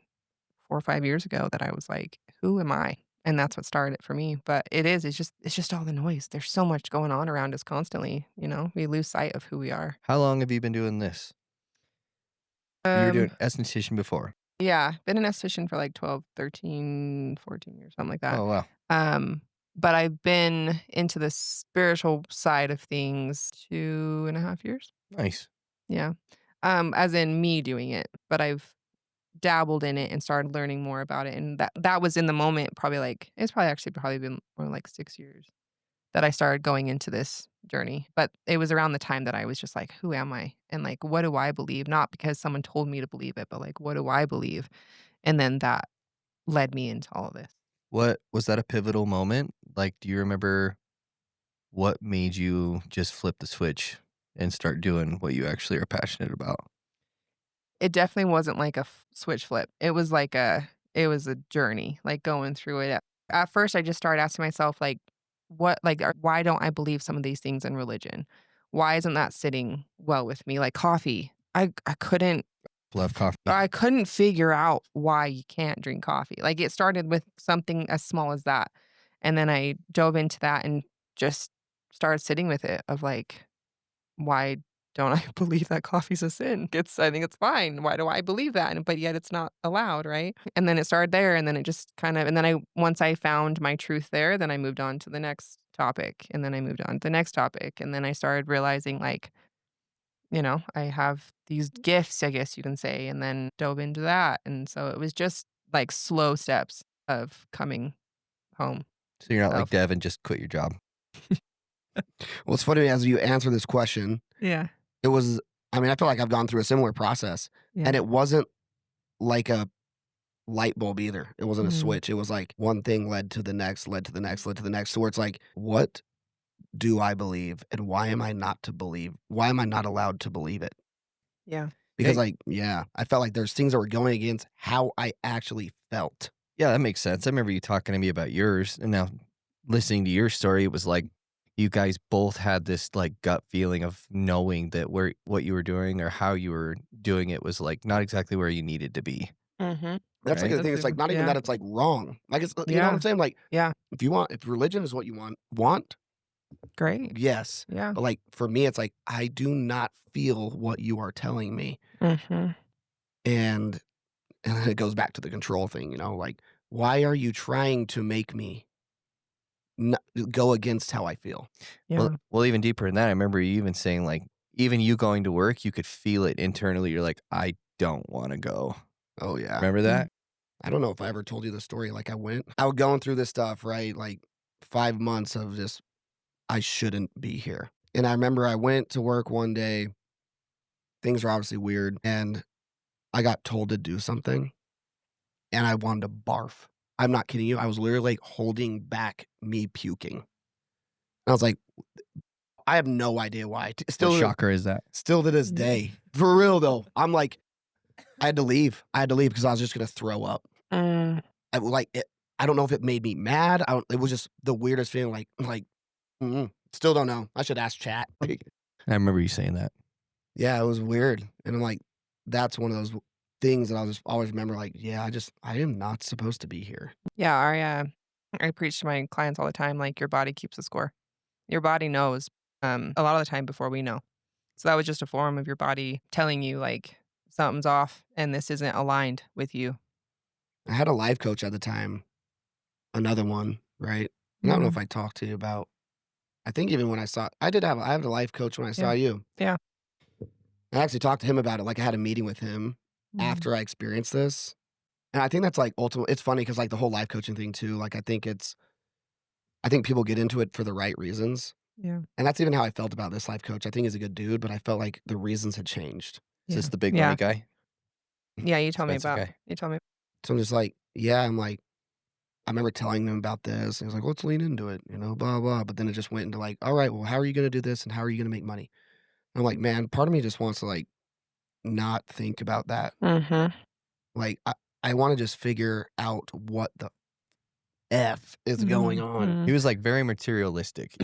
4 or 5 years ago that I was like, who am I? And that's what started it for me. But it's just all the noise. There's so much going on around us constantly, we lose sight of who we are. How long have you been doing this? You were doing esthetician before. Yeah, been an esthetician for like 12, 13, 14 years, something like that. Oh, wow. But I've been into the spiritual side of things 2.5 years. Nice. Yeah. As in me doing it, but I've dabbled in it and started learning more about it. And that was in the moment, it's probably been more like 6 years that I started going into this journey. But it was around the time that I was just like, who am I? And like, what do I believe? Not because someone told me to believe it, but like, what do I believe? And then that led me into all of this. What was that a pivotal moment? Like, do you remember what made you just flip the switch and start doing what you actually are passionate about? It definitely wasn't like a switch flip. It was a journey, like going through it. At first, I just started asking myself, like, why don't I believe some of these things in religion? Why isn't that sitting well with me? Like coffee. I couldn't Love coffee. I couldn't figure out why you can't drink coffee. Like it started with something as small as that. And then I dove into that and just started sitting with it of like, why don't I believe that coffee's a sin? I think it's fine. Why do I believe that? But yet it's not allowed, right? And then it started there, and then it just once I found my truth there, then I moved on to the next topic, and then I moved on to the next topic, and then I started realizing like, I have these gifts, I guess you can say, and then dove into that. And so it was just like slow steps of coming home. So you're not like Self. Devin, just quit your job. Well, it's funny as you answer this question, Yeah. I feel like I've gone through a similar process, Yeah. and it wasn't like a light bulb either. It wasn't a Mhm. switch. It was like one thing led to the next, led to the next, led to the next. So where it's like, what do I believe, and why am I not allowed to believe it? Yeah. Because Hey. I felt like there's things that were going against how I actually felt. Yeah, that makes sense. I remember you talking to me about yours, and now listening to your story, it was like you guys both had this like gut feeling of knowing that what you were doing or how you were doing it was like not exactly where you needed to be. Mm-hmm. That's like Right. the thing. It's like not even Yeah. that it's like wrong. Like it's you know Yeah. what I'm saying? Like Yeah. if religion is what you want, Great. yes. Yeah. But like for me, it's like I do not feel what you are telling me, Mm-hmm. and then it goes back to the control thing. Like why are you trying to make me go against how I feel? Yeah. Well, even deeper than that, I remember you even saying like, even you going to work, you could feel it internally. You're like, I don't want to go. Oh yeah. Remember that? I don't know if I ever told you the story. Like I was going through this stuff, right? Like 5 months of just, I shouldn't be here. And I remember I went to work one day, things were obviously weird, and I got told to do something, and I wanted to barf. I'm not kidding you. I was literally like holding back me puking. And I was like, I have no idea why. What chakra is that? Still to this day. For real, though. I'm like, I had to leave. Because I was just going to throw up. I don't know if it made me mad. It was just the weirdest feeling. Still don't know. I should ask chat. I remember you saying that. Yeah, it was weird. And I'm like, that's one of those things that I'll just always remember. Like, yeah, I am not supposed to be here. Yeah, I preach to my clients all the time, like, your body keeps the score. Your body knows a lot of the time before we know. So that was just a form of your body telling you, like, something's off and this isn't aligned with you. I had a life coach at the time, another one, right? And I don't know if I talked to you about, I think even when I had a life coach when I saw you. Yeah. I actually talked to him about it. Like I had a meeting with him after I experienced this. And I think that's like ultimately, it's funny because like the whole life coaching thing too, like I think people get into it for the right reasons. Yeah. And that's even how I felt about this life coach. I think he's a good dude, but I felt like the reasons had changed. Is this the big money guy? Yeah, you told me Expensive about. guy. You told me. So I'm just like, yeah, I'm like, I remember telling him about this. And he was like, let's lean into it, blah, blah. But then it just went into like, all right, well, how are you going to do this? And how are you going to make money? And I'm like, man, part of me just wants to like not think about that. Like, I want to just figure out what the F is going on. He was like very materialistic.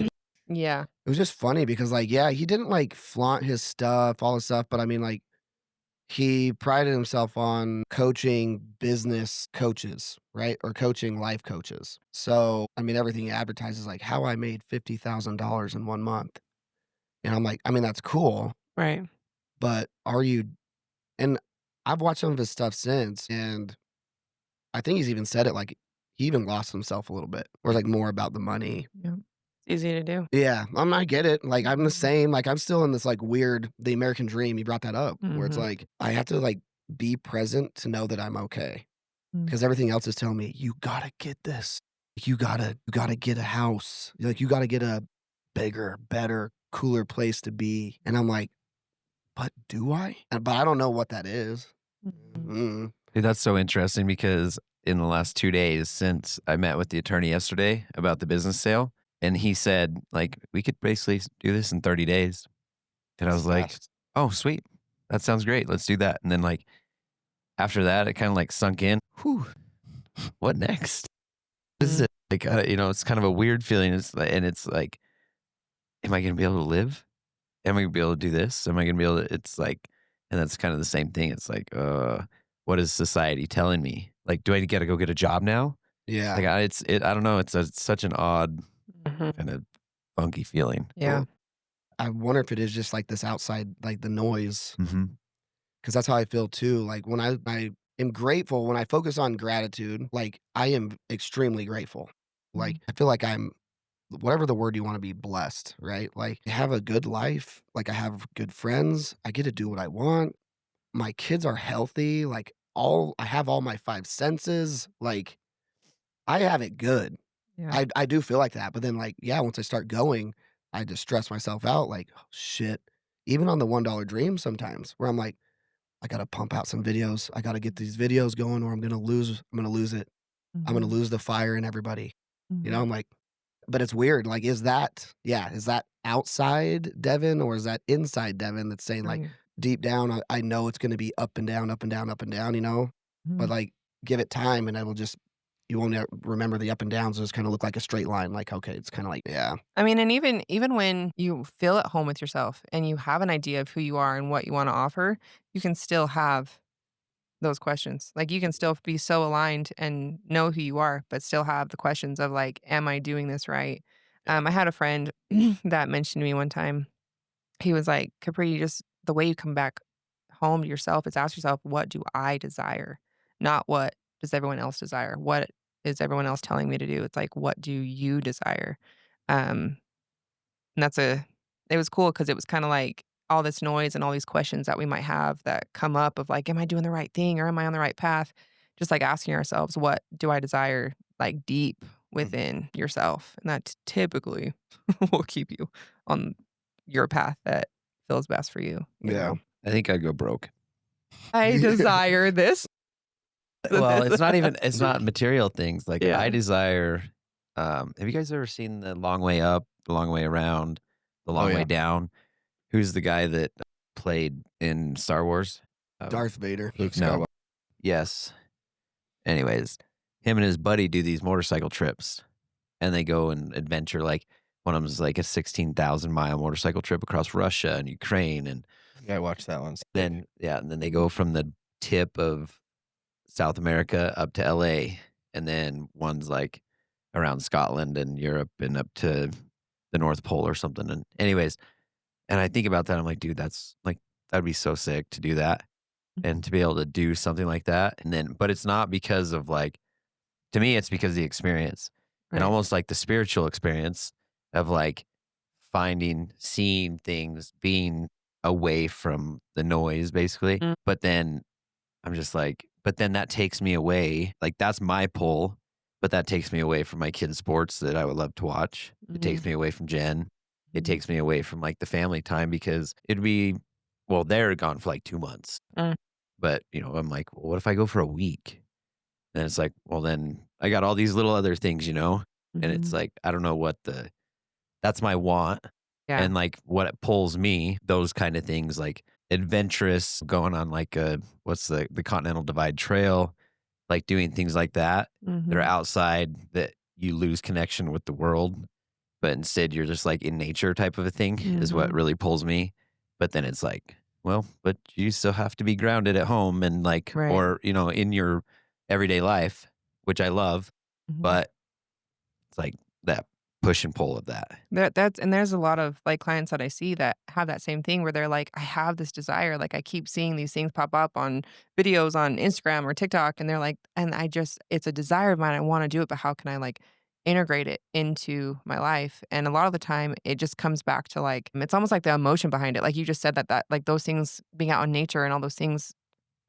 Yeah. It was just funny because like, yeah, he didn't like flaunt his stuff, all this stuff. But I mean, like, he prided himself on coaching business coaches, right? Or coaching life coaches. So, I mean, everything he advertises like how I made $50,000 in 1 month. And I'm like, I mean, that's cool. Right. But and I've watched some of his stuff since, and I think he's even said it like he even lost himself a little bit. Or like more about the money. Yeah. It's easy to do. Yeah, I get it. Like I'm the same. Like I'm still in this like weird, the American dream. You brought that up, where it's like I have to like be present to know that I'm okay, because everything else is telling me you gotta get this. You gotta get a house. Like you gotta get a bigger, better, cooler place to be. And I'm like, but do I? But I don't know what that is. Dude, that's so interesting because in the last 2 days since I met with the attorney yesterday about the business sale, and he said, like, we could basically do this in 30 days. And I was like, oh, sweet. That sounds great. Let's do that. And then, like, after that, it kind of, like, sunk in. Whew, what next? This is it. Like, it's kind of a weird feeling. It's like, am I going to be able to live? Am I going to be able to do this? Am I going to be able to, it's like, and that's kind of the same thing. It's like, what is society telling me? Like, do I got to go get a job now? Yeah. Like, I don't know. It's such an odd, kind of funky feeling. Yeah. I wonder if it is just like this outside, like the noise. Because that's how I feel too. Like when I am grateful, when I focus on gratitude, like I am extremely grateful. Like I feel like I'm, whatever the word you want to be, blessed, right? Like I have a good life. Like I have good friends. I get to do what I want. My kids are healthy. Like I have all my 5 senses. Like I have it good. Yeah. I do feel like that. But then like, yeah, once I start going, I just stress myself out. Like, oh, shit. Even on the $1 dream sometimes where I'm like, I got to pump out some videos. I got to get these videos going or I'm going to lose it. I'm going to lose the fire in everybody. I'm like, but it's weird. Like, is that outside Devin or is that inside Devin that's saying like deep down, I know it's going to be up and down, up and down, up and down, but like give it time and you won't remember the up and downs. It'll just kind of look like a straight line. Like, okay, it's kind of like, yeah. I mean, and even when you feel at home with yourself and you have an idea of who you are and what you want to offer, you can still have those questions. Like you can still be so aligned and know who you are, but still have the questions of like, am I doing this right? I had a friend that mentioned to me one time, he was like, Capri, just the way you come back home to yourself is ask yourself, what do I desire? Not what does everyone else desire? What is everyone else telling me to do? It's like, what do you desire? And it was cool because it was kind of like all this noise and all these questions that we might have that come up of like, am I doing the right thing or am I on the right path? Just like asking ourselves, what do I desire, like deep within yourself? And that typically will keep you on your path that feels best for you. Yeah. I think I'd go broke. I desire this. Well, it's not material things. Like I desire, have you guys ever seen The Long Way Up, The Long Way Around? The Long yeah. Way Down. Who's the guy that played in Star Wars? Darth Vader. Luke No. Skywalker. Yes. Anyways, him and his buddy do these motorcycle trips, and they go and adventure. Like one of them's like a 16,000-mile motorcycle trip across Russia and Ukraine, and Yeah, I watched that one. then and then they go from the tip of South America up to LA, and then one's like around Scotland and Europe and up to the North Pole or something. And anyways, and I think about that, I'm like, dude, that's like that'd be so sick to do that and to be able to do something like that. And then, but it's not because of like, to me, it's because of the experience and Right. almost like the spiritual experience of like seeing things, being away from the noise, basically. Mm. But then I'm just like, but then that takes me away. Like that's my pull, but that takes me away from my kids' sports that I would love to watch. It takes me away from Jen. It Mhm. takes me away from like the family time because it'd be, well, they're gone for like 2 months. Mm. But, I'm like, well, what if I go for a week? And it's like, well, then I got all these little other things, and it's Mhm. like, I don't know that's my want. Yeah. And like what it pulls me, those kind of things like adventurous, going on like what's the Continental Divide Trail, like doing things like that that are Mhm. outside that you lose connection with the world, but instead you're just like in nature type of a thing is what Mhm. really pulls me. But then it's like, well, but you still have to be grounded at home and like, Right. or, in your everyday life, which I love, Mhm. but it's like that push and pull of that. There's a lot of like clients that I see that have that same thing where they're like, I have this desire. Like I keep seeing these things pop up on videos on Instagram or TikTok. And they're like, and it's a desire of mine. I want to do it, but how can I like integrate it into my life? And a lot of the time it just comes back to like, it's almost like the emotion behind it. Like you just said that like those things being out in nature and all those things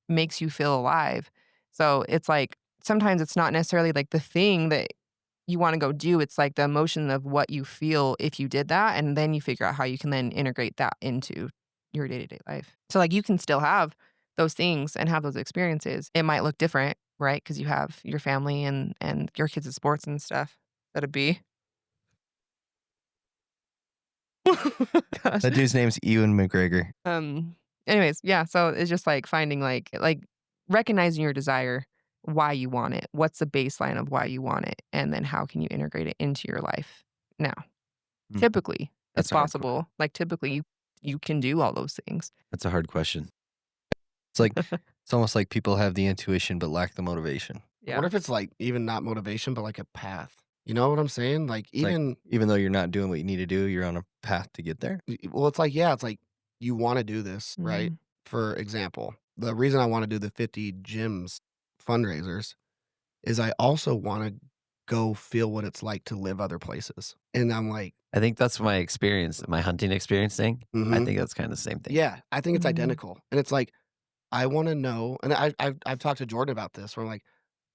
makes you feel alive. So it's like, sometimes it's not necessarily like the thing that you wanna go do, it's like the emotion of what you feel if you did that, and then you figure out how you can then integrate that into your day-to-day life. So, like, you can still have those things and have those experiences. It might look different, right? Because you have your family and your kids at sports and stuff. That'd be gosh. That dude's name's Ewan McGregor. Anyways, yeah, so it's just, like, finding, like, recognizing your desire, why you want it, what's the baseline of why you want it, and then how can you integrate it into your life now. Mm. Typically, it's That's a hard possible. Like, typically, you can do all those things. That's a hard question. It's like it's almost like people have the intuition but lack the motivation. I wonder if it's like even not motivation, but like a path. You know what I'm saying? Like It's like, even even though you're not doing what you need to do, you're on a path to get there. well, it's like yeah, it's like you want to do this, right? Mhm. For example, the reason I want to do the 50 gyms fundraisers is I also want to go feel what it's like to live other places. And I'm like, I think that's my experience, my hunting experience thing. I mhm. think that's kind of the same thing. Yeah, I think it's Mhm. identical. And it's like I want to know, and I've talked to Jordan about this. Where I'm like,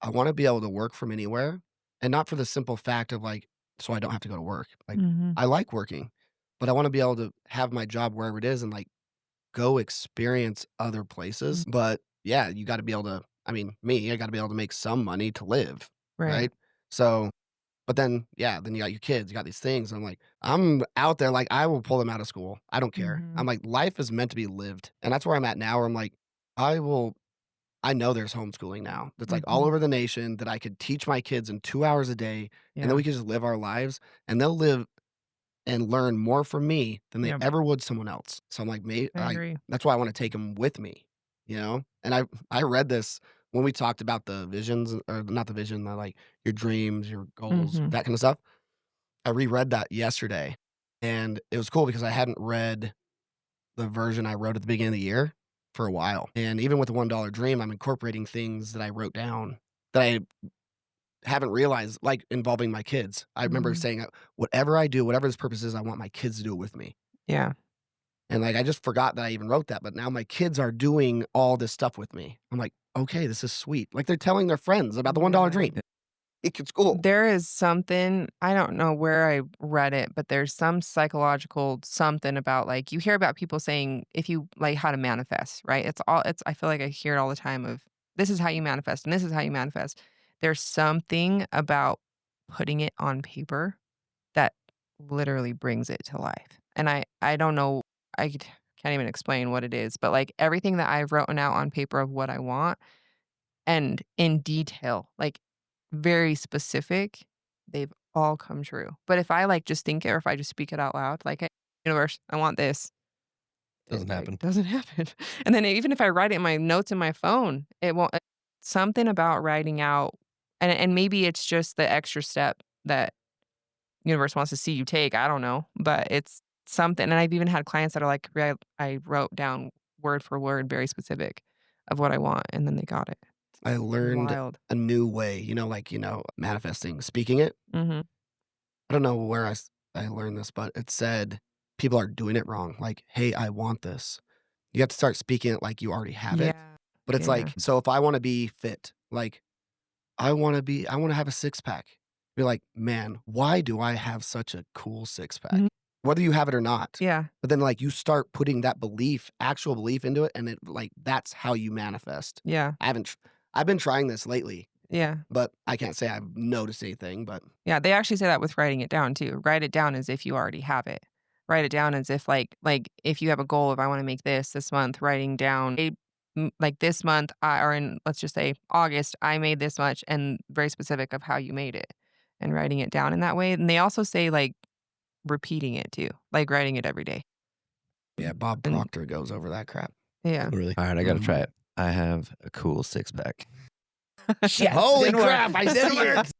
I want to be able to work from anywhere, and not for the simple fact of like, so I don't have to go to work. Like, Mhm. I like working, but I want to be able to have my job wherever it is and like go experience other places. But yeah, you got to be able to. I mean, me, I got to be able to make some money to live, Right. right? So, but then yeah, then you got your kids, you got these things. I'm like, I'm out there, like I will pull them out of school. I don't care. Mhm. I'm like, life is meant to be lived, and that's where I'm at now. Where I'm like, I will I know there's homeschooling now that's like all Mhm. over the nation that I could teach my kids in 2 hours a day, and Yeah. then we could just live our lives, and they'll live and learn more from me than they Yep. ever would someone else. So I'm like, "Mate, I agree. that's why I wanna take them with me," you know? And I read this when we talked about the visions or not the vision, like your dreams, your goals, Mhm. that kinda stuff. I reread that yesterday, and it was cool because I hadn't read the version I wrote at the beginning of the year for a while. And even with the $1 dream, I'm incorporating things that I wrote down that I haven't realized, like involving my kids. I remember Mhm. saying, whatever I do, whatever this purpose is, I want my kids to do it with me. Yeah. And like, I just forgot that I even wrote that, but now my kids are doing all this stuff with me. I'm like, okay, this is sweet. Like they're telling their friends about the $1 Yeah. dream. It's cool. There is something, I don't know where I read it, but there's some psychological something about like you hear about people saying if you like how to manifest, right? It's I feel like I hear it all the time of this is how you manifest and this is how you manifest. There's something about putting it on paper that literally brings it to life. And I don't know, can't even explain what it is, but like everything that I've written out on paper of what I want and in detail, like very specific, they've all come true. But if I like just think it or if I just speak it out loud, like, hey, universe, I want this. Doesn't It, happen. like, doesn't happen. And then even if I write it in my notes in my phone, it won't. Something about writing out, and maybe it's just the extra step that universe wants to see you take. I don't know, but it's something. And I've even had clients that are like, I wrote down word for word, very specific of what I want, and then they got it. I learned Wild. a new way, manifesting, speaking it. Mm-hmm. I don't know where I learned this, but it said people are doing it wrong. Like, hey, I want this. You have to start speaking it like you already have it. But it's Yeah. like, so if I want to be fit, like I want to have a six pack. Be like, man, why do I have such a cool six pack? Mhm. Whether you have it or not. Yeah. But then like you start putting that actual belief into it, and it like that's how you manifest. Yeah. I've been trying this lately, Yeah. but I can't say I've noticed anything. But Yeah. They actually say that with writing it down too. Write it down as if you already have it. Write it down as if like if you have a goal of I want to make this month, writing down like this month or in let's just say August, I made this much and very specific of how you made it and writing it down in that way. And they also say like repeating it too, like writing it every day. yeah, Bob And- Proctor goes over that crap. Yeah. Really? All right, I got to try it. I have a cool six pack. Shit, holy Didn't work. crap! I see it.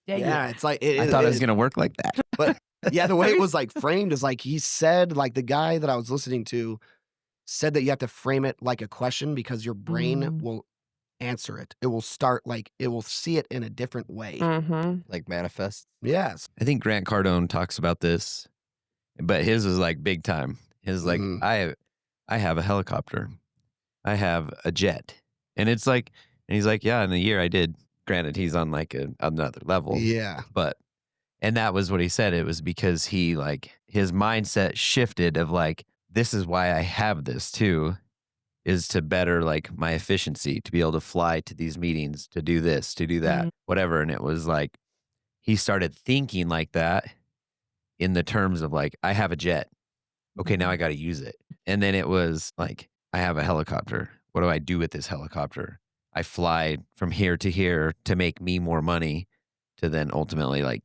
Yeah, it's like I thought it was going to work like that. But yeah, the way it was like framed is like he said, like the guy that I was listening to said that you have to frame it like a question because your brain will answer it. It will start like it will see it in a different way. Mm-hmm. Like manifest. Yes. I think Grant Cardone talks about this, but his is like big time. His like, Mhm. I have a helicopter. I have a jet. And it's like, and he's like, yeah, in a year I did. Granted, he's on like another level. Yeah. But, and that was what he said. It was because he like, his mindset shifted of like, this is why I have this too, is to better like my efficiency, to be able to fly to these meetings, to do this, to do that, whatever. And it was like, he started thinking like that in the terms of like, I have a jet. Okay, now I got to use it. And then it was like, I have a helicopter. What do I do with this helicopter? I fly from here to here to make me more money to then ultimately like,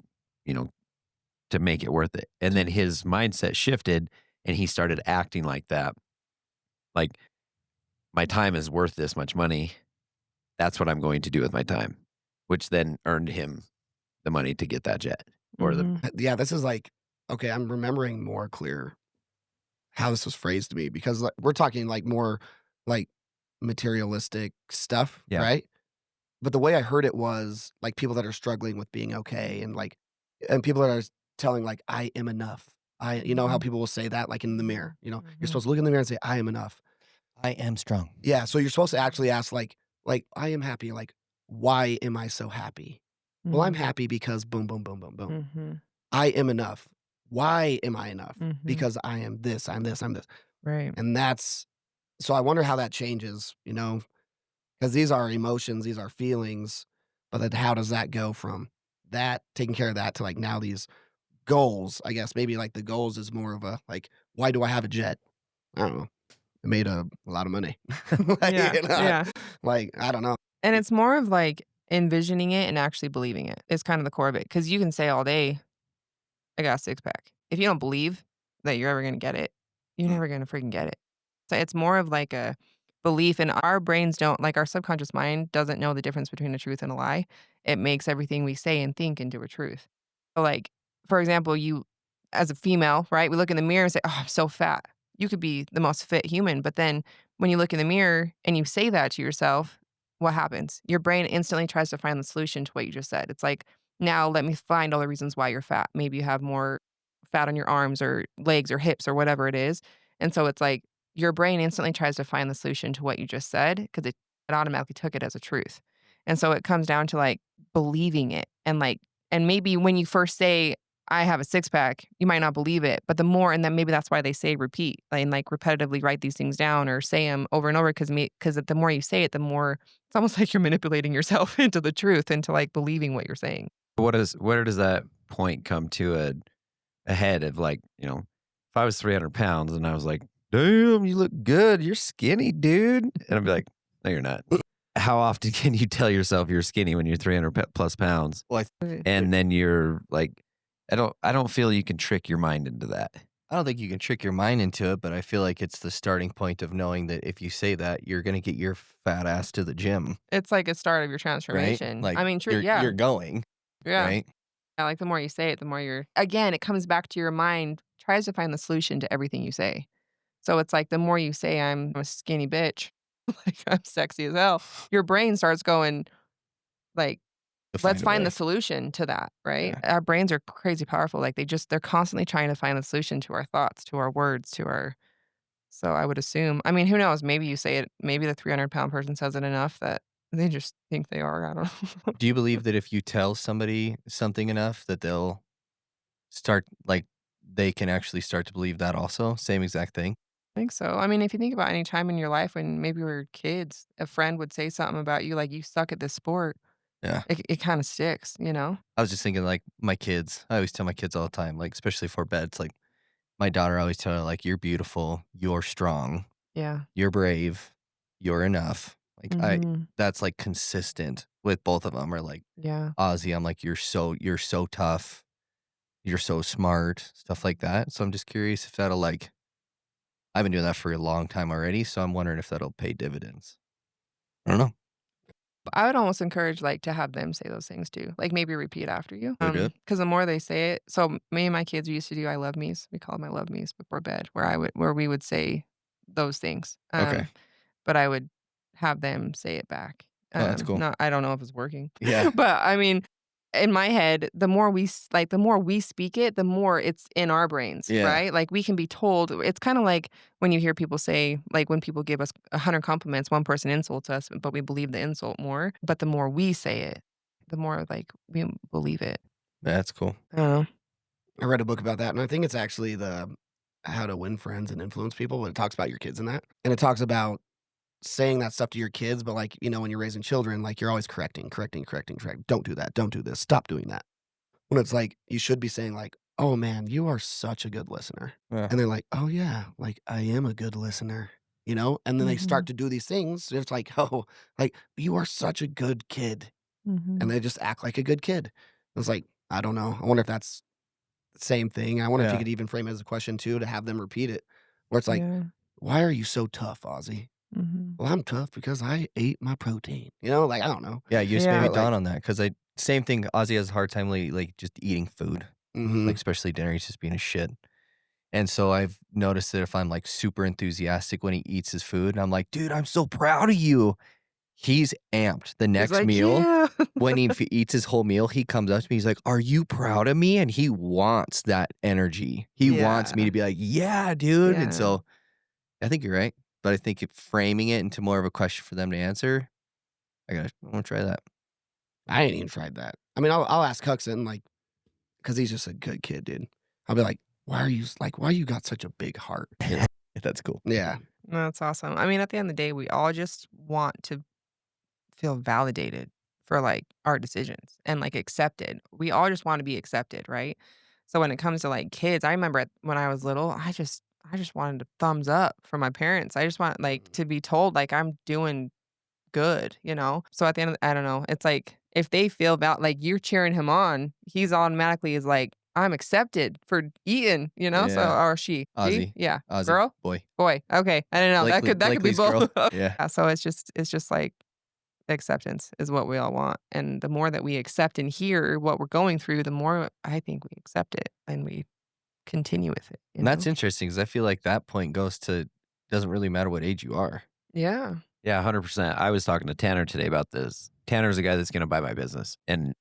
to make it worth it. And then his mindset shifted and he started acting like that. Like, my time is worth this much money. That's what I'm going to do with my time, which then earned him the money to get that jet. Or Yeah, this is like, okay, I'm remembering more clear how this was phrased to me because like, we're talking like more like materialistic stuff, Yeah. right? But the way I heard it was like people that are struggling with being okay and people that are telling like, I am enough. You know how people will say that like in the mirror, you're supposed to look in the mirror and say, I am enough. I am strong. Yeah. So you're supposed to actually ask like, I am happy. Like, why am I so happy? Well, I'm happy because boom, boom, boom, boom, boom. Mm-hmm. I am enough. Why am I enough? Mhm. Because I am this, I'm this, I'm this. Right. And so I wonder how that changes, because these are emotions, these are feelings, but then how does that go from that, taking care of that to like now these goals? I guess maybe like the goals is more of a like, why do I have a jet? I don't know. It made a lot of money. Like, Yeah. Like, I don't know. And it's more of like envisioning it and actually believing it is kind of the core of it. Because you can say all day, I got a six pack. If you don't believe that you're ever going to get it, you're never going to freaking get it. So it's more of like a belief, and our brains don't, like our subconscious mind doesn't know the difference between a truth and a lie. It makes everything we say and think into a truth. So like, for example, you as a female, right? We look in the mirror and say, oh, I'm so fat. You could be the most fit human. But then when you look in the mirror and you say that to yourself, what happens? Your brain instantly tries to find the solution to what you just said. It's like, now let me find all the reasons why you're fat. Maybe you have more fat on your arms or legs or hips or whatever it is. And so it's like your brain instantly tries to find the solution to what you just said because it automatically took it as a truth. And so it comes down to like believing it and maybe when you first say, I have a six pack, you might not believe it, but the more, and then maybe that's why they say repeat and like repetitively write these things down or say them over and over because the more you say it, the more it's almost like you're manipulating yourself into the truth, into like believing what you're saying. where does that point come to a head of like, you know, if I was 300 pounds and I was like, damn, you look good. You're skinny, dude. And I'd be like, no, you're not. How often can you tell yourself you're skinny when you're 300 plus pounds? Well, And then you're like, I don't feel you can trick your mind into that. I don't think you can trick your mind into it, but I feel like it's the starting point of knowing that if you say that, you're going to get your fat ass to the gym, It's like a start of your right? transformation. Like, I mean, true. you're going, Yeah. right? Yeah, like the more you say it, the more again, it comes back to your mind, tries to find the solution to everything you say. So it's like the more you say, I'm a skinny bitch, like I'm sexy as hell, your brain starts going, like, To let's a find way. the solution to that, right? Yeah. Our brains are crazy powerful. Like they're constantly trying to find the solution to our thoughts, to our words, so I would assume, I mean, who knows? Maybe you say it, maybe the 300-pound person says it enough that they just think they are. I don't know. Do you believe that if you tell somebody something enough that they'll start, like, they can actually start to believe that also? Same exact thing? I think so. I mean, if you think about any time in your life when maybe we were kids, a friend would say something about you, like you suck at this sport, Yeah. it kind of sticks, you know? I was just thinking, like, my kids. I always tell my kids all the time, like, especially for bed. It's like, my daughter, I always tell her, like, you're beautiful, you're strong, Yeah. you're brave, you're enough. Like, Mhm. that's like consistent with both of them. Or like Yeah. Ozzy, I'm like, you're so tough, you're so smart, stuff like that. So I'm just curious if that'll like, I've been doing that for a long time already. So I'm wondering if that'll pay dividends. I don't know. But I would almost encourage, like, to have them say those things too. Like, maybe repeat after you. They do? Because the more they say it, so me and my kids, we used to do I love me's. We called them I love me's before bed, where we would say those things. Okay. But I would have them say it back. Oh, that's cool. I don't know if it's working. Yeah. But I mean, in my head, the more we speak it, the more it's in our brains, Yeah. right? Like we can be told. It's kind of like when you hear people say, like when people give us 100 compliments, one person insults us, but we believe the insult more. But the more we say it, the more like we believe it. That's cool. I don't know. I read a book about that, and I think it's actually the How to Win Friends and Influence People, but it talks about your kids in that. And it talks about saying that stuff to your kids, but like, you know, when you're raising children, like you're always correcting. Don't do that. Don't do this. Stop doing that. When it's like, you should be saying like, oh man, you are such a good listener. Yeah. And they're like, oh yeah, like I am a good listener, you know? And then they start to do these things. It's like, oh, like you are such a good kid. And they just act like a good kid. It's like, I don't know. I wonder if that's the same thing. I wonder if you Yeah. could even frame it as a question too, to have them repeat it. Where it's like, Yeah. why are you so tough, Ozzy? Well, I'm tough because I ate my protein. You know, like I don't know. Yeah. You just Yeah. made me Like- dawn on that. Cause same thing. Ozzy has a hard time like just eating food, Mhm. like especially dinner. He's just being a shit. And so I've noticed that if I'm like super enthusiastic when he eats his food, and I'm like, dude, I'm so proud of you. He's amped. The He's next like, meal, yeah. when he eats his whole meal, he comes up to me. He's like, are you proud of me? And he wants that energy. He wants me Yeah. to be like, yeah, dude. Yeah. And so I think you're right. But I think framing it into more of a question for them to answer, I want to try that. I ain't even tried that. I mean, I'll ask Huxon, like, because he's just a good kid, dude. I'll be like, why you got such a big heart? You know? That's cool. Yeah. That's awesome. I mean, at the end of the day, we all just want to feel validated for like our decisions and like accepted. We all just want to be accepted, right? So when it comes to like kids, I remember when I was little, I just wanted a thumbs up from my parents. I just want like to be told like I'm doing good, you know? So at the end of I don't know. It's like if they feel about like you're cheering him on, he's automatically is like, I'm accepted for eating, you know? So Yeah. or she. Ozzy. Yeah. Ozzy, Girl? boy. Boy. Okay. I don't know. That could be Blakely's both. girl. Yeah. Yeah, so it's just like acceptance is what we all want. And the more that we accept and hear what we're going through, the more I think we accept it and we continue with it. You And that's know? interesting because I feel like that point goes to doesn't really matter what age you are. Yeah. Yeah, 100%. I was talking to Tanner today about this. Tanner's a guy that's going to buy my business. And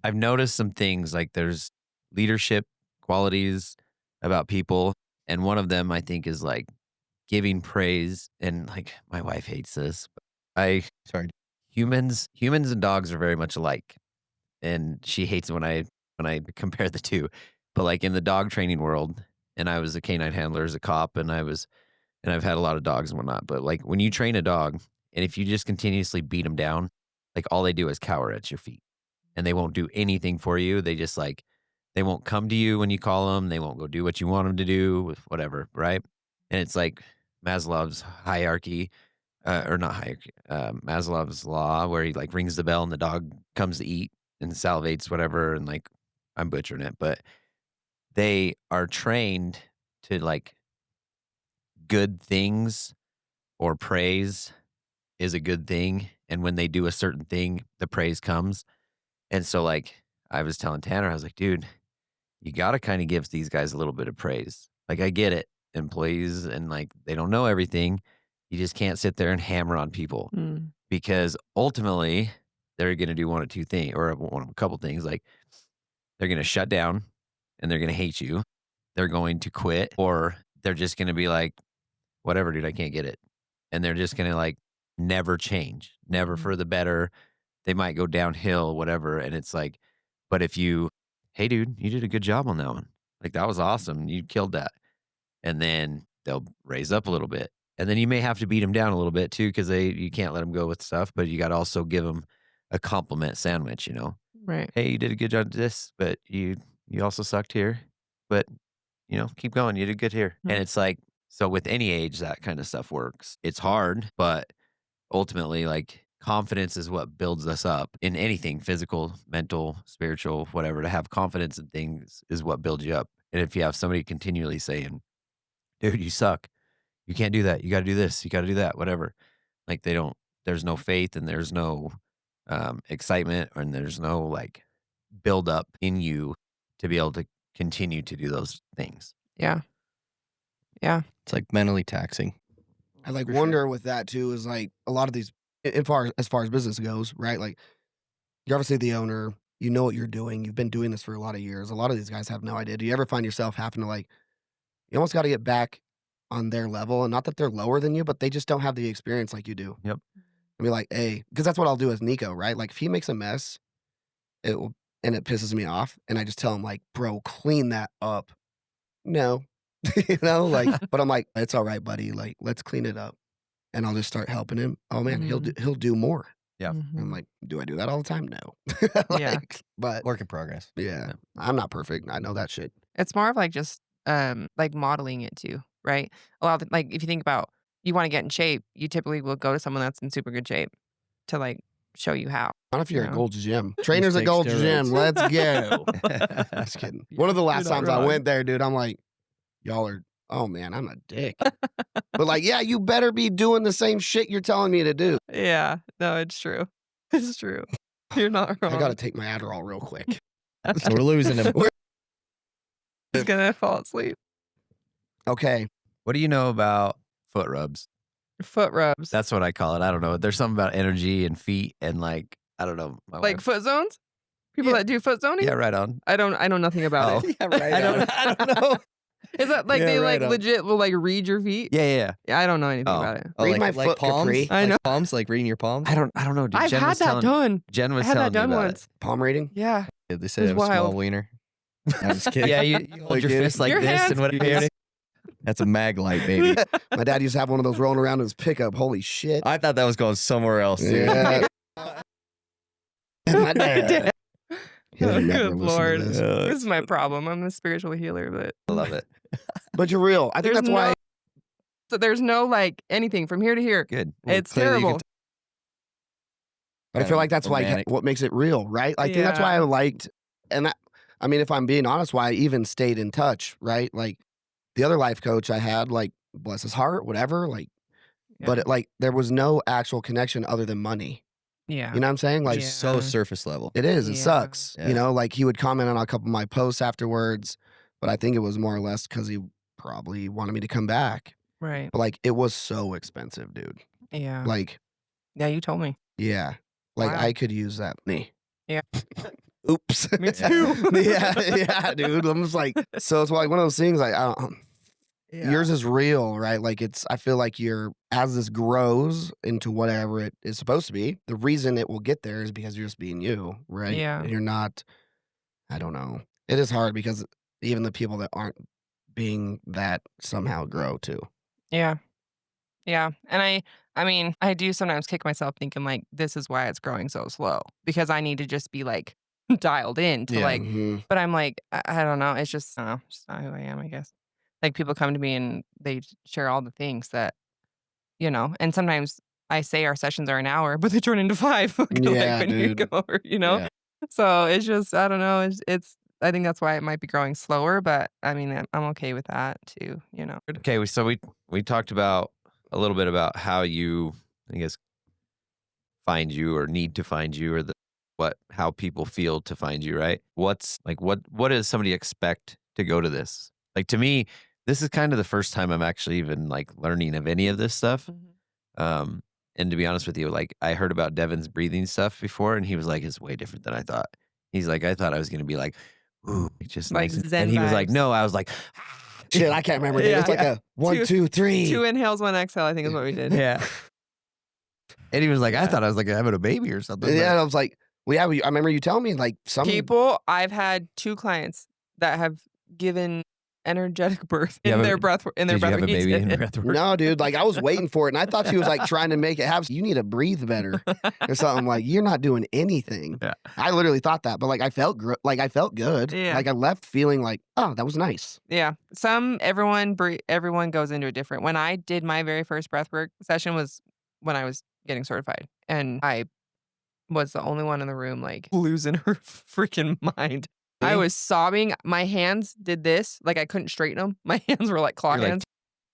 I've noticed some things like there's leadership qualities about people. And one of them I think is like giving praise. And like my wife hates this. But humans and dogs are very much alike. And she hates it when I compare the two. But like in the dog training world, and I was a canine handler as a cop, and I've had a lot of dogs and whatnot. But like when you train a dog, and if you just continuously beat them down, like all they do is cower at your feet, and they won't do anything for you. They just like They won't come to you when you call them. They won't go do what you want them to do, whatever, right? And it's like Maslow's hierarchy, or not hierarchy, Maslow's law, where he like rings the bell and the dog comes to eat and salivates, whatever. And like, I'm butchering it, but they are trained to like good things or praise is a good thing. And when they do a certain thing, the praise comes. And so like I was telling Tanner, I was like, dude, you got to kind of give these guys a little bit of praise. Like I get it. Employees and like they don't know everything. You just can't sit there and hammer on people because ultimately they're going to do one of two things or one of a couple things. Like they're going to shut down and they're going to hate you. They're going to quit or they're just going to be like, whatever, dude, I can't get it. And they're just going to like never change, never for the better. They might go downhill, whatever. And it's like, but if you, hey, dude, you did a good job on that one. Like that was awesome. You killed that. And then they'll raise up a little bit. And then you may have to beat them down a little bit too, because you can't let them go with stuff, but you got to also give them a compliment sandwich, you know? Right. Hey, you did a good job at this, but you also sucked here. But, you know, keep going. You did good here. And it's like, so with any age, that kind of stuff works. It's hard, but ultimately, like, confidence is what builds us up in anything, physical, mental, spiritual, whatever. To have confidence in things is what builds you up. And if you have somebody continually saying, dude, you suck. You can't do that. You got to do this. You got to do that, whatever. Like there's no faith and there's no excitement and there's no like build up in you to be able to continue to do those things. Yeah. Yeah. It's like mentally taxing. I like wonder with that too is like a lot of these, as far as business goes, right? Like you're obviously the owner, you know what you're doing. You've been doing this for a lot of years. A lot of these guys have no idea. Do you ever find yourself having to like, you almost got to get back on their level, and not that they're lower than you, but they just don't have the experience like you do. Yep. I mean, like, hey, because that's what I'll do as Nico, right? Like, if he makes a mess, it pisses me off, and I just tell him, like, bro, clean that up. No, you know, like, but I'm like, it's all right, buddy. Like, let's clean it up, and I'll just start helping him. Oh man, he'll do more. Yeah. I'm like, do I do that all the time? No. Yeah. But Work in progress. yeah, I'm not perfect. I know that shit. It's more of like just like modeling it too, right? A lot of like if you think about you want to get in shape, you typically will go to someone that's in super good shape to like show you how. Not if you're You at know? Gold's Gym. Trainers at take Gold's steroids. Gym. Let's go. Just kidding. One of the last not times I wrong. went there, dude, I'm like, y'all are, oh man, I'm a dick. But like, yeah, you better be doing the same shit you're telling me to do. Yeah, no, it's true. It's true. You're not wrong. I got to take my Adderall real quick. So we're losing him. He's gonna fall asleep. Okay. What do you know about foot rubs? Foot rubs. That's what I call it. I don't know. There's something about energy and feet and like, I don't know. My like wife- foot zones. People Yeah. that do foot zoning. Yeah, right on. I know nothing about it. Yeah, right. I don't know. Is that like Yeah, they like right on. legit will like read your feet? Yeah. Yeah, I don't know anything Oh. about it. Oh, Read my like foot, palms. Capri. I Like know. palms, like reading your palms. I don't know. Dude. I've Jen had was that telling, done. Jen I was had telling that done me about once. Palm reading. Yeah. Yeah, they say It I have a was small wild. wiener. I'm just it. kidding. Yeah, you hold your Like fist like Your this hands- and whatever. That's a mag light, baby. My dad used to have one of those rolling around in his pickup. Holy shit. I thought that was going somewhere else, dude. Yeah. My dad. He'll Oh, never good listen to Lord. this. This is my problem. I'm a spiritual healer, but I love it. But you're real. I think There's that's why. so there's no like anything from here to here. Good. Well, It's clearly you can terrible. But I feel like that's why organic. what makes it real, right? I think that's why I Yeah. liked, and I mean, if I'm being honest, why I even stayed in touch, right? Like the other life coach I had, like bless his heart, whatever, like, but it, like there was no actual connection other than money. Yeah. You know what I'm saying? Like Just so surface level. it is, it Yeah. sucks. Yeah. You know, like he would comment on a couple of my posts afterwards, but I think it was more or less because he probably wanted me to come back. Right. But like it was so expensive, dude. Yeah. Like, Yeah, you told me. yeah, like Wow. I could use that. Me. Yeah. Oops. Me too. yeah, dude. I'm just like, so it's like one of those things. Like, I don't. Yours is real, right? Like I feel like as this grows into whatever it is supposed to be, the reason it will get there is because you're just being you, right? Yeah. And you're not, I don't know. It is hard because even the people that aren't being that somehow grow too. Yeah. Yeah. And I mean, I do sometimes kick myself thinking like this is why it's growing so slow because I need to just be like dialed in to Yeah. like, Mhm. but I'm like, I don't know. It's just, I don't know, just not who I am, I guess. Like people come to me and they share all the things that, and sometimes I say our sessions are an hour, but they turn into 5 like Yeah, when you dude. go over, Yeah. So it's just, I don't know. It's I think that's why it might be growing slower, but I mean, I'm okay with that too. Okay, so we talked about a little bit about how you, I guess, find you or need to find you, or how people feel to find you, right? What's like what does somebody expect to go to this? Like to me, this is kind of the first time I'm actually even like learning of any of this stuff. Um, and to be honest with you, like I heard about Devin's breathing stuff before, and he was like, "It's way different than I thought." He's like, "I thought I was gonna be like, ooh, just Like nice," Zen and he was like, vibes. "No," I was like, Shit, I can't remember. Dude. Yeah. It's like a 1, Two- 2, 3. 2 inhales, 1 exhale, I think is what we did. yeah. And he was like, "I Yeah. thought I was like having a baby or something." Yeah, I was like, well, yeah, I remember you telling me like some People, I've had 2 clients that have given energetic birth You in have their a- breath in their Did you have a breath baby in breath work? No, dude, like I was waiting for it, and I thought she was like trying to make it happen. You need to breathe better or something. Like you're not doing anything. Yeah. I literally thought that, but like I felt I felt good. Yeah. Like I left feeling like, oh, that was nice. Yeah. Everyone goes into it different. When I did my very first breathwork session was when I was getting certified. And I was the only one in the room like losing her freaking mind. I Really? was sobbing. My hands did this. Like I couldn't straighten them. My hands were like claw You're like- hands.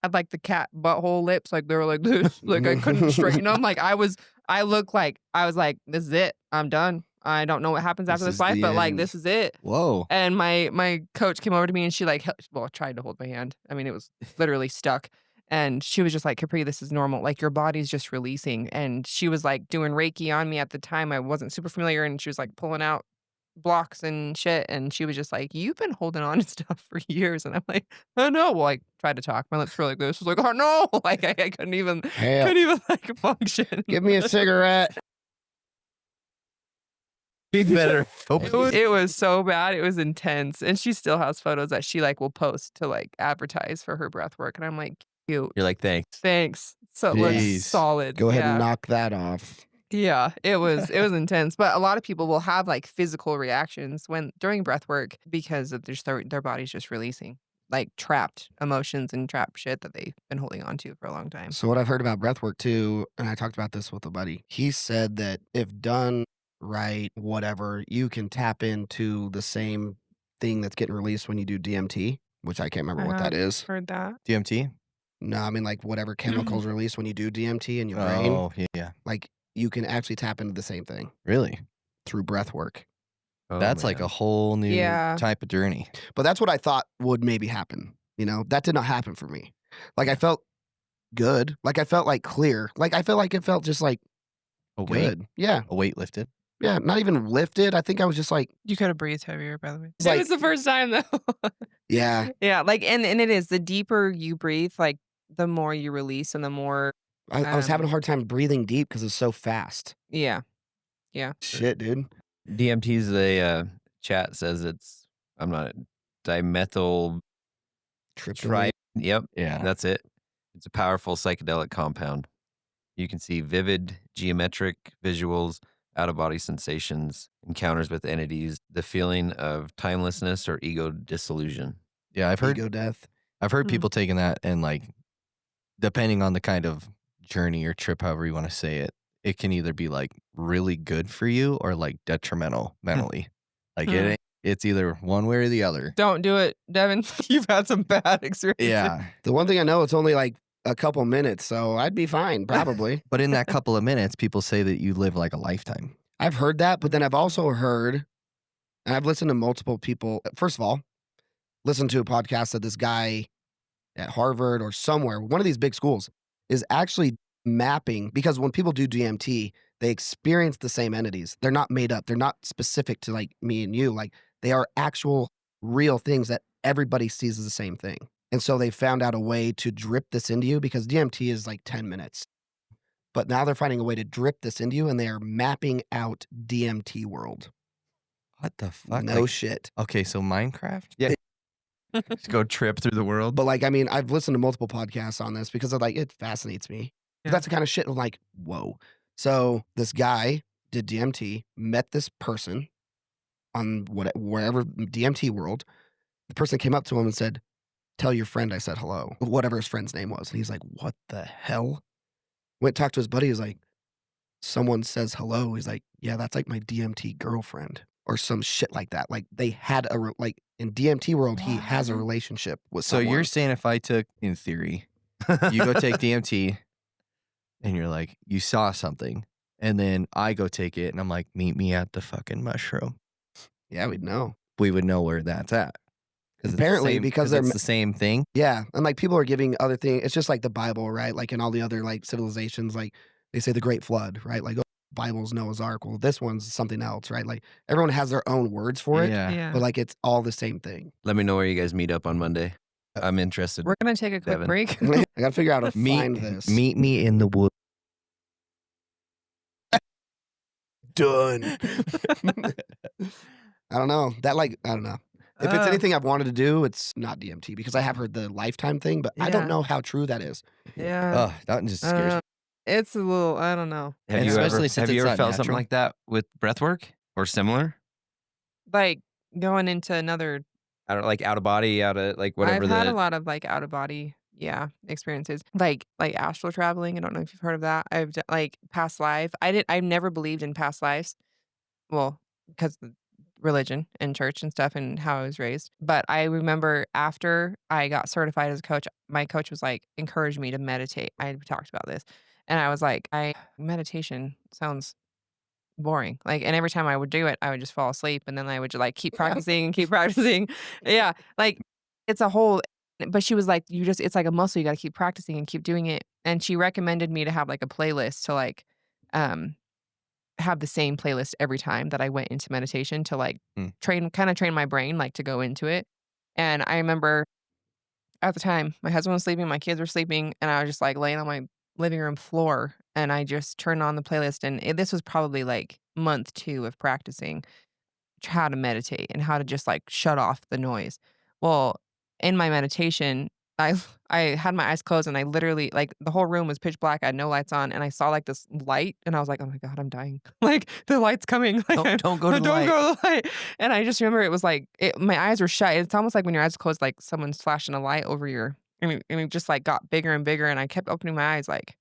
I had like the cat butthole lips. Like they were like this. Like I couldn't straighten them. Like I was like, this is it. I'm done. I don't know what happens after This this is life, the but like end. this is it. Whoa. And my coach came over to me and she like, tried to hold my hand. I mean, it was literally stuck. And she was just like, Capri, this is normal. Like your body's just releasing. And she was like doing Reiki on me at the time. I wasn't super familiar. And she was like pulling out blocks and shit. And she was just like, you've been holding on to stuff for years. And I'm like, oh no. Well, I tried to talk. My lips were like this. I was like, oh no. Like I couldn't even Hell, like function. give me a cigarette. Be better. It was so bad. It was intense. And she still has photos that she like will post to like advertise for her breath work. And I'm like, cute. You're like, thanks. Thanks. So it looks Jeez. solid. Go ahead yeah. and knock that off. Yeah, it was intense. But a lot of people will have like physical reactions during breath work because of their body's just releasing like trapped emotions and trapped shit that they've been holding on to for a long time. So what I've heard about breathwork too, and I talked about this with a buddy. He said that if done right, whatever, you can tap into the same thing that's getting released when you do DMT, which I can't remember what that is. Heard that. DMT? No, I mean like whatever chemicals released when you do DMT in your brain, Oh, yeah. like you can actually tap into the same thing Really? through breathwork. Oh, That's like man. a whole new Yeah. type of journey. But that's what I thought would maybe happen. That did not happen for me. Like I felt good. Like I felt like clear. Like I felt like it felt just like A weight, good. Yeah. a weight lifted. Yeah. Not even lifted. I think I was just like, You could have breathed heavier, by the way. It's It like- was the first time though. yeah. Yeah, like and it is the deeper you breathe, like the more you release and the more I was having a hard time breathing deep because it's so fast. yeah. Shit, dude. DMT's chat says I'm not dimethyl tri. Yep, Yeah. that's it. It's a powerful psychedelic compound. You can see vivid geometric visuals, out of body sensations, encounters with entities, the feeling of timelessness or ego dissolution. Yeah, I've heard Ego death. I've heard people taking that and like depending on the kind of journey or trip, however you want to say it, it can either be like really good for you or like detrimental mentally. Like it's either one way or the other. Don't do it, Devin. You've had some bad experiences. Yeah. The one thing I know, it's only like a couple minutes, so I'd be fine, probably. But in that couple of minutes, people say that you live like a lifetime. I've heard that, but then I've also heard, and I've listened to multiple people. First of all, listened to a podcast that this guy at Harvard or somewhere, one of these big schools, is actually mapping, because when people do DMT, they experience the same entities. They're not made up. They're not specific to like me and you. Like they are actual real things that everybody sees as the same thing. And so they found out a way to drip this into you, because DMT is like 10 minutes. But now they're finding a way to drip this into you, and they are mapping out DMT world. What the fuck? No Like, shit. okay, so Minecraft? Yeah. Just go trip through the world. But like, I mean, I've listened to multiple podcasts on this because of like, it fascinates me. Yeah. That's the kind of shit I'm like, whoa. So this guy did DMT, met this person, on wherever DMT world. The person came up to him and said, "Tell your friend I said hello," whatever his friend's name was. And he's like, "What the hell?" Went talked to his buddy. He's like, "Someone says hello." He's like, "Yeah, that's like my DMT girlfriend," or some shit like that. Like they had like in DMT world, he has a What? relationship with So someone. you're saying if I took, in theory, you go take DMT and you're like, you saw something, and then I go take it and I'm like, meet me at the fucking mushroom. Yeah, we'd know. We would know where that's at. Apparently, because they're it's the same thing. Yeah, and like people are giving other things. It's just like the Bible, right? Like in all the other like civilizations, like they say the Great Flood, right? Like, oh, Bible's Noah's Ark. Well, this one's something else, right? Like everyone has their own words for it, Yeah. but like it's all the same thing. Let me know where you guys meet up on Monday. I'm interested. We're gonna take a quick Devin. break. I gotta figure out how to find this. Meet me in the woods. Done. I don't know. That like I don't know. If it's anything I've wanted to do, it's not DMT because I have heard the lifetime thing, but I Yeah. don't know how true that is. Yeah. Oh, that just scares me. It's a little, I don't know. Have And you especially ever, since have you it's ever not felt something natural. like that with breath work or similar? Like going into another, Like out of body, out of like whatever I've had a lot of like out of body, experiences. Like astral traveling. I don't know if you've heard of that. I've like past life. I've never believed in past lives. Well, because of religion and church and stuff and how I was raised. But I remember after I got certified as a coach, my coach was like, encouraged me to meditate. I talked about this. And I was like, meditation sounds boring. Like, and every time I would do it, I would just fall asleep. And then I would just like keep practicing and keep practicing. Yeah. Like it's a whole, but she was like, it's like a muscle. You got to keep practicing and keep doing it. And she recommended me to have like a playlist to like, have the same playlist every time that I went into meditation to like train my brain like to go into it. And I remember at the time my husband was sleeping, my kids were sleeping, and I was just like laying on my living room floor and I just turned on the playlist and this was probably like month 2 of practicing how to meditate and how to just like shut off the noise. Well, in my meditation, I I had my eyes closed and I literally like the whole room was pitch black. I had no lights on and I saw like this light and I was like, "Oh my God, I'm dying." Like the light's coming. Like, Don't go to the don't light. go to the light. And I just remember it was like my eyes were shut. It's almost like when your eyes are closed, like someone's flashing a light over your and it just like got bigger and bigger. And I kept opening my eyes like,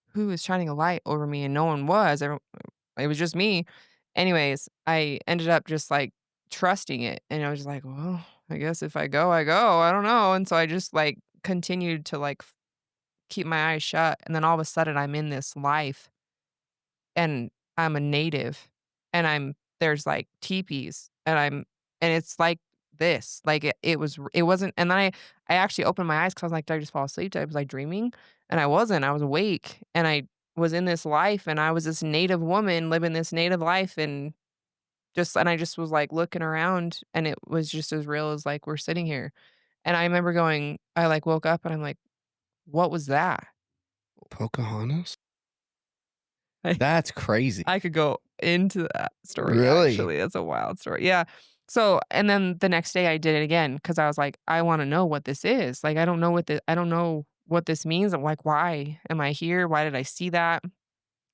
who is shining a light over me? And no one was. It was just me. Anyways, I ended up just like trusting it. And I was just like, well, I guess if I go, I go. I don't know. And so I just like continued to like keep my eyes shut. And then all of a sudden I'm in this life and I'm a native and there's like teepees and it's like this, like it wasn't. And then I actually opened my eyes cause I was like, did I just fall asleep? Was I dreaming? And I wasn't, I was awake and I was in this life and I was this native woman living this native life and I just was like looking around and it was just as real as like we're sitting here. And I remember I like woke up and I'm like, what was that? Pocahontas? That's crazy. I could go into that story. Really? Actually, that's a wild story. Yeah. So, and then the next day I did it again because I was like, I want to know what this is. Like, I don't know what this means. I'm like, why am I here? Why did I see that?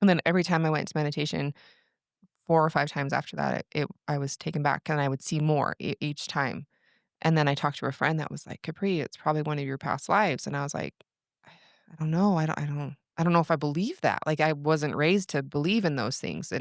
And then every time I went to meditation, 4 or 5 times after that, I was taken back and I would see more each time. And then I talked to a friend that was like, Capri, it's probably one of your past lives. And I was like, I don't know. I don't know if I believe that. Like I wasn't raised to believe in those things.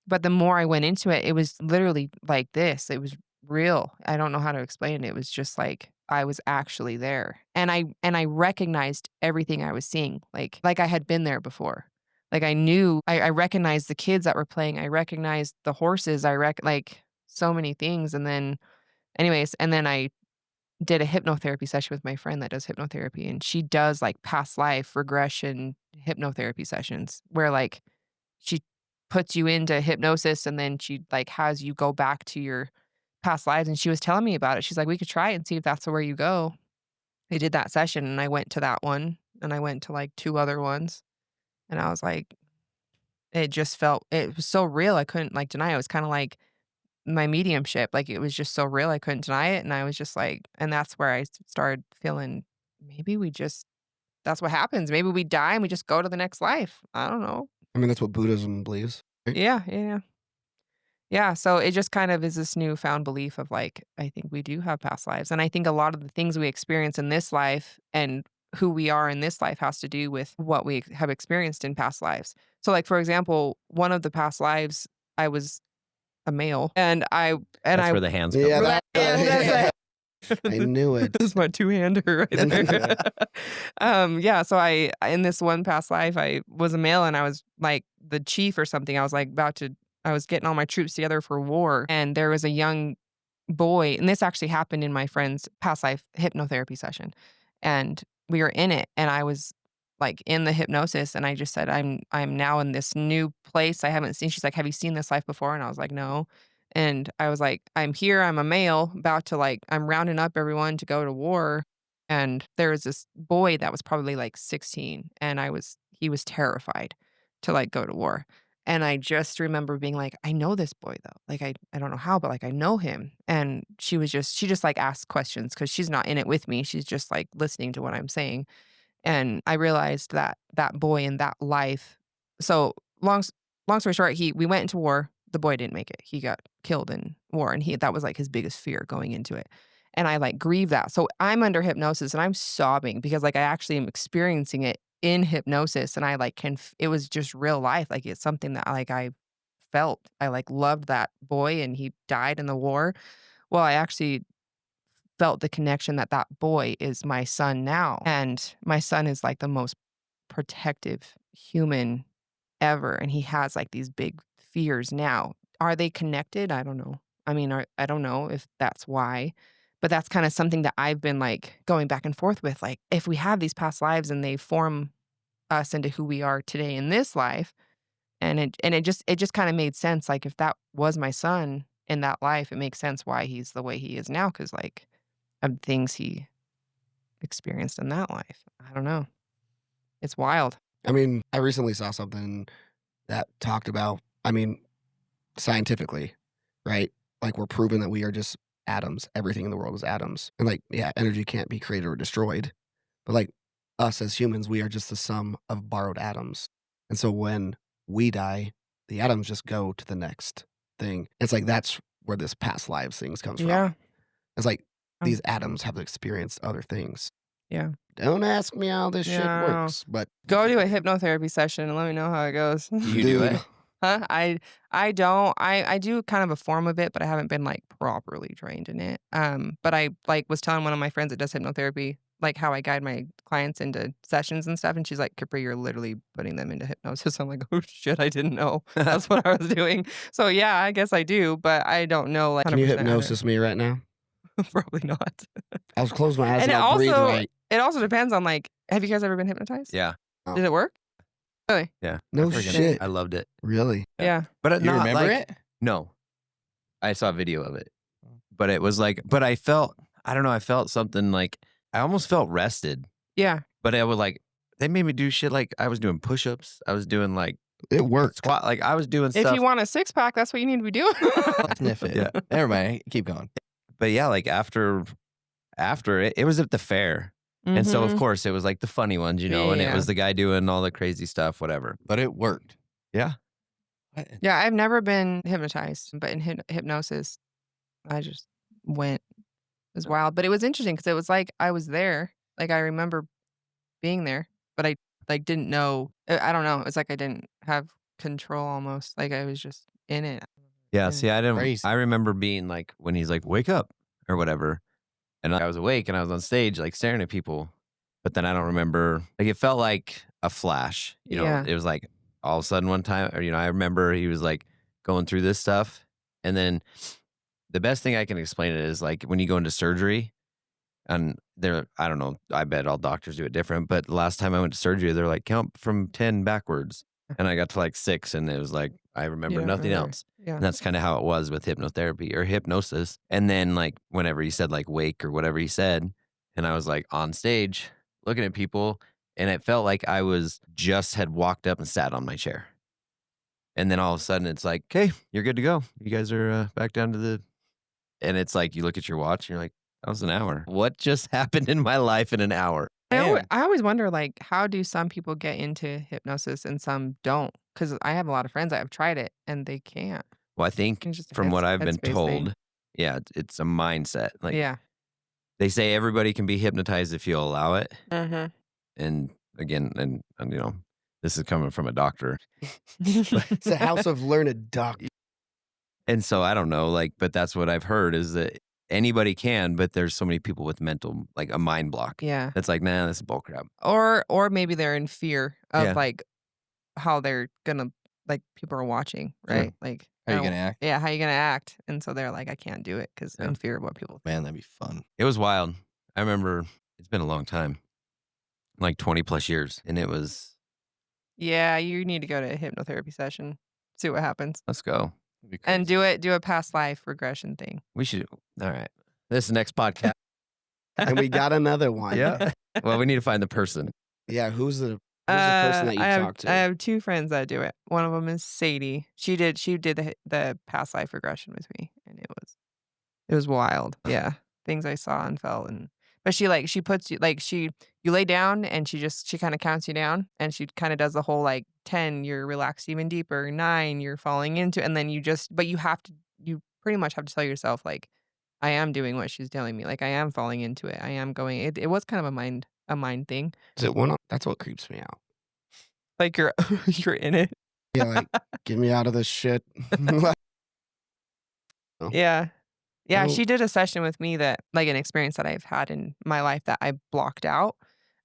But the more I went into it, it was literally like this. It was real. I don't know how to explain it. It was just like I was actually there. And I recognized everything I was seeing. Like I had been there before. Like I knew I recognized the kids that were playing. I recognized the horses. Like so many things. And then anyways, and then I did a hypnotherapy session with my friend that does hypnotherapy and she does like past life regression hypnotherapy sessions where like she puts you into hypnosis and then she like has you go back to your past lives and she was telling me about it. She's like, we could try it and see if that's where you go. I did that session and I went to that one and I went to like 2 other ones and I was like, it was so real. I couldn't like deny it. It was kind of like my mediumship, like it was just so real. I couldn't deny it. And I was just like, and that's where I started feeling that's what happens. Maybe we die and we just go to the next life. I don't know. I mean, that's what Buddhism believes. Right? Yeah. Yeah, so it just kind of is this newfound belief of like, I think we do have past lives. And I think a lot of the things we experience in this life and who we are in this life has to do with what we have experienced in past lives. So like for example, one of the past lives I was a male and That's I where the hands come Yeah, from. that, I knew it. This is my two-hander right there. Yeah, so I in this one past life I was a male and I was like the chief or something. I was like I was getting all my troops together for war and there was a young boy and this actually happened in my friend's past life hypnotherapy session. And we were in it and I was like in the hypnosis and I just said I'm now in this new place I haven't seen. She's like, "Have you seen this life before?" And I was like, "No." And I was like, "I'm here, I'm a male, about to like I'm rounding up everyone to go to war." And there was this boy that was probably like 16 and he was terrified to like go to war. And I just remember being like, "I know this boy though. Like I don't know how, but like I know him." And she just like asked questions because she's not in it with me. She's just like listening to what I'm saying. And I realized that that boy in that life. So long story short, we went into war. The boy didn't make it. He got killed in war, and that was like his biggest fear going into it. And I like grieve that. So I'm under hypnosis and I'm sobbing because like I actually am experiencing it in hypnosis, and I like it was just real life. Like it's something that like I felt. I like loved that boy, and he died in the war. Well, I actually felt the connection that that boy is my son now. And my son is like the most protective human ever. And he has like these big fears now. Are they connected? I don't know. I mean, I don't know if that's why, but that's kind of something that I've been like going back and forth with. Like, if we have these past lives and they form us into who we are today in this life, and it just kind of made sense. Like, if that was my son in that life, it makes sense why he's the way he is now. Cause like, of things he experienced in that life. I don't know. It's wild. I mean, I recently saw something that talked about, I mean, scientifically, right? Like we're proven that we are just atoms. Everything in the world is atoms. And like, yeah, energy can't be created or destroyed. But like us as humans, we are just the sum of borrowed atoms. And so when we die, the atoms just go to the next thing. It's like that's where this past lives things comes from. Yeah. It's like these atoms have experienced other things. Yeah. Don't ask me how this shit Yeah. works, but Go to a hypnotherapy session and let me know how it goes. You do it? Huh? I don't. I do kind of a form of it, but I haven't been like properly trained in it. But I like was telling one of my friends that does hypnotherapy, like how I guide my clients into sessions and stuff, and she's like, "Capri, you're literally putting them into hypnosis." I'm like, "Oh shit, I didn't know that's what I was doing." So yeah, I guess I do, but I don't know like. can you 100% how to- hypnosis me right now? Probably not. I'll close my eyes And and, it I'll breathe also right. it also depends on like, have you guys ever been hypnotized? Yeah. Did it work? Really? Yeah. No I freaking- shit. I loved it. Really? Yeah. But You not remember like, it? No. I saw a video of it. But it was like, but I felt, I don't know, I felt something like, I almost felt rested. Yeah. But I would like, they made me do shit like I was doing push-ups. I was doing like It worked. squat. Like I was doing If stuff. you want a six pack, that's what you need to be doing. Sniff it. Yeah. Never mind. Keep going. But yeah, like after it was at the fair. And so, of Mhm. course, it was like the funny ones, you know, and it Yeah. was the guy doing all the crazy stuff, whatever. But it worked. Yeah. What? Yeah, I've never been hypnotized, but in hypnosis, I just went. It was wild, but it was interesting because it was like I was there. Like I remember being there, but I like didn't know. I don't know. It's like I didn't have control almost. Like I was just in it. Yeah. Yeah. See, I didn't, Crazy. I remember being like, when he's like, wake up or whatever. And I was awake and I was on stage, like staring at people. But then I don't remember, like, it felt like a flash, you know, Yeah. it was like all of a sudden one time, or, you know, I remember he was like going through this stuff. And then the best thing I can explain it is like when you go into surgery and I don't know, I bet all doctors do it different. But the last time I went to surgery, they're like, count from 10 backwards. And I got to like 6 and it was like, I remember You don't nothing remember. else. Yeah. And that's kind of how it was with hypnotherapy or hypnosis. And then like whenever he said like wake or whatever he said, and I was like on stage looking at people and it felt like I was just had walked up and sat on my chair. And then all of a sudden it's like, okay, you're good to go. You guys are back down to the, and it's like, you look at your watch and you're like, that was an hour. What just happened in my life in an hour? I always wonder, like, how do some people get into hypnosis and some don't? Because I have a lot of friends that have tried it and they can't. Well, I think It's just a from what I've been headspace thing. told, yeah, it's a mindset. Like Yeah. they say everybody can be hypnotized if you allow it. Mm-hmm. And again, and you know, this is coming from a doctor. It's a house of learned doctors. And so I don't know, like, but that's what I've heard is that anybody can, but there's so many people with mental, like a mind block. Yeah. That's like, nah, this is bullcrap. Or maybe they're in fear of Yeah. like how they're gonna, like, people are watching, right? Like, How you I gonna don't- act? Yeah, how you gonna act? And so they're like, I can't do it because Yeah. in fear of what people think. Man, that'd be fun. It was wild. I remember it's been a long time, like 20 plus years. And it was, Yeah, you need to go to a hypnotherapy session, see what happens, let's go. That'd be and crazy. do a past life regression thing. We should, all right. This next podcast. And we got another one. Yeah. Well, we need to find the person. Yeah, who's the person that you I talked to? I have two friends that do it. One of them is Sadie. She did the past life regression with me, and it was wild. Yeah, things I saw and felt, but she puts you like you lay down and she kind of counts you down, and she kind of does the whole like 10 you're relaxed even deeper, 9 you're falling into, and then you pretty much have to tell yourself like I am doing what she's telling me, like I am falling into it, I am going. It was kind of a mind thing, Is it one? That's what creeps me out. like you're you're in it. Yeah, like get me out of this shit. Oh. Yeah. Yeah, Oh. she did a session with me that like an experience that I've had in my life that I blocked out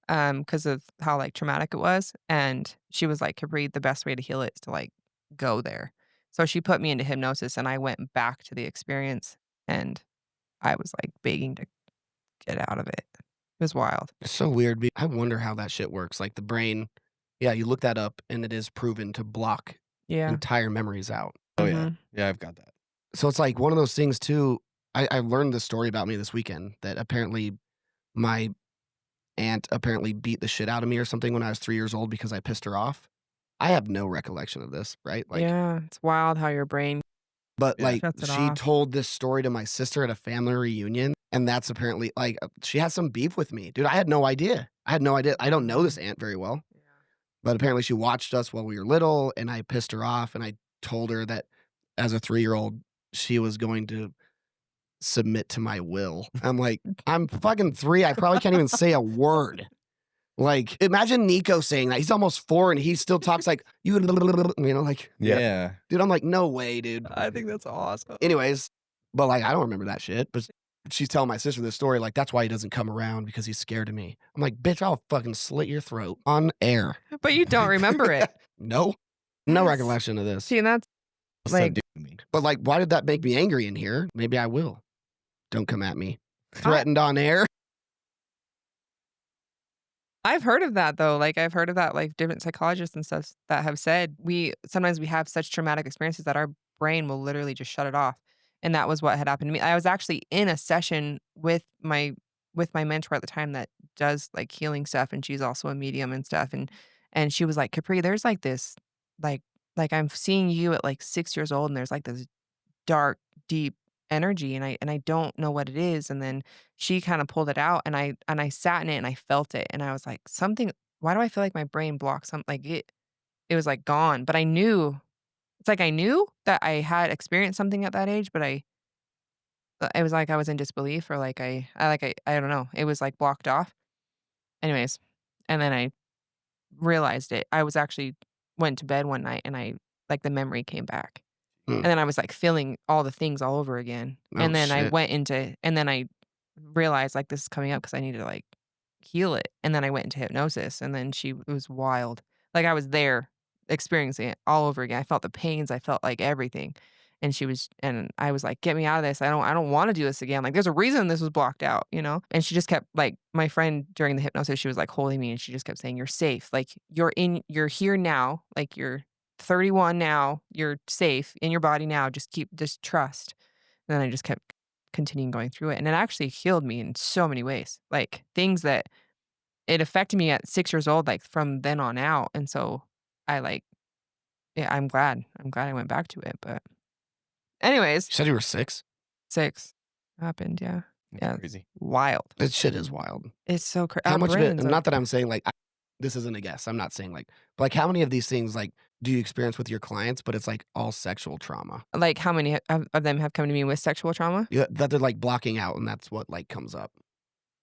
because of how like traumatic it was. And she was like, Capri, the best way to heal it is to like go there. So she put me into hypnosis and I went back to the experience and I was like begging to get out of it. It was wild. It's so weird. I wonder how that shit works. Like the brain, yeah, you look that up and it is proven to block Yeah. entire memories out. Oh yeah, Mhm. yeah, I've got that. So it's like one of those things too. I learned this story about me this weekend that apparently my aunt apparently beat the shit out of me or something when I was 3 years old because I pissed her off. I have no recollection of this, right? Like, yeah, it's wild how your brain. but Yeah. like Shuts it she off. told this story to my sister at a family reunion, and that's apparently like she has some beef with me, dude. I had no idea. I don't know this aunt very well, but apparently she watched us while we were little, and I pissed her off, and I told her that as a 3-year-old she was going to submit to my will. I'm like, I'm fucking 3. I probably can't even say a word. Like, imagine Nico saying that. He's almost 4 and he still talks like, you know, like, Yeah. dude, I'm like, no way, dude. I think that's awesome. Anyways, but like, I don't remember that shit. But she's telling my sister this story, like, that's why he doesn't come around because he's scared of me. I'm like, bitch, I'll fucking slit your throat on air. But you don't remember it. No Yes. recollection of this. See, and that's What's that like do to me? But like, why did that make me angry in here? Maybe I will. Don't come at me. Threatened on air. I've heard of that though. Like I've heard of that, like different psychologists and stuff that have said sometimes we have such traumatic experiences that our brain will literally just shut it off. And that was what had happened to me. I was actually in a session with my mentor at the time that does like healing stuff, and she's also a medium and stuff. And she was like, Capri, there's like this like I'm seeing you at like 6 years old, and there's like this dark, deep energy, and I don't know what it is. And then she kind of pulled it out, and I sat in it and I felt it, and I was like, why do I feel like my brain blocked something? Like it was like gone. But I knew that I had experienced something at that age, but it was like I was in disbelief, or like I don't know. It was like blocked off. Anyways, and then I realized it. I was actually went to bed one night and I like the memory came back. Hmm. And then I was like feeling all the things all over again. Oh, and then I shit. went into, and then I realized like this is coming up because I need to like heal it. And then I went into hypnosis, and then it was wild. Like I was there experiencing it all over again. I felt the pains. I felt like everything. And I was like, get me out of this. I don't want to do this again. Like there's a reason this was blocked out, you know? And she just kept like, my friend during the hypnosis, she was like holding me, and she just kept saying, you're safe. Like you're here now. Like you're 31 now. You're safe in your body now. Just trust. And then I just kept continuing going through it. And it actually healed me in so many ways. Like things that it affected me at 6 years old, like from then on out. And so I'm glad I went back to it. But anyways, You said you were 6? 6 happened. Yeah. That's Yeah. crazy. Wild. That shit is wild. It's so crazy. How much of it, not that I'm saying like, this isn't a guess. I'm not saying like, but like how many of these things like do you experience with your clients, but it's like all sexual trauma? Like, how many of them have come to me with sexual trauma? Yeah, that they're like blocking out, and that's what like comes up.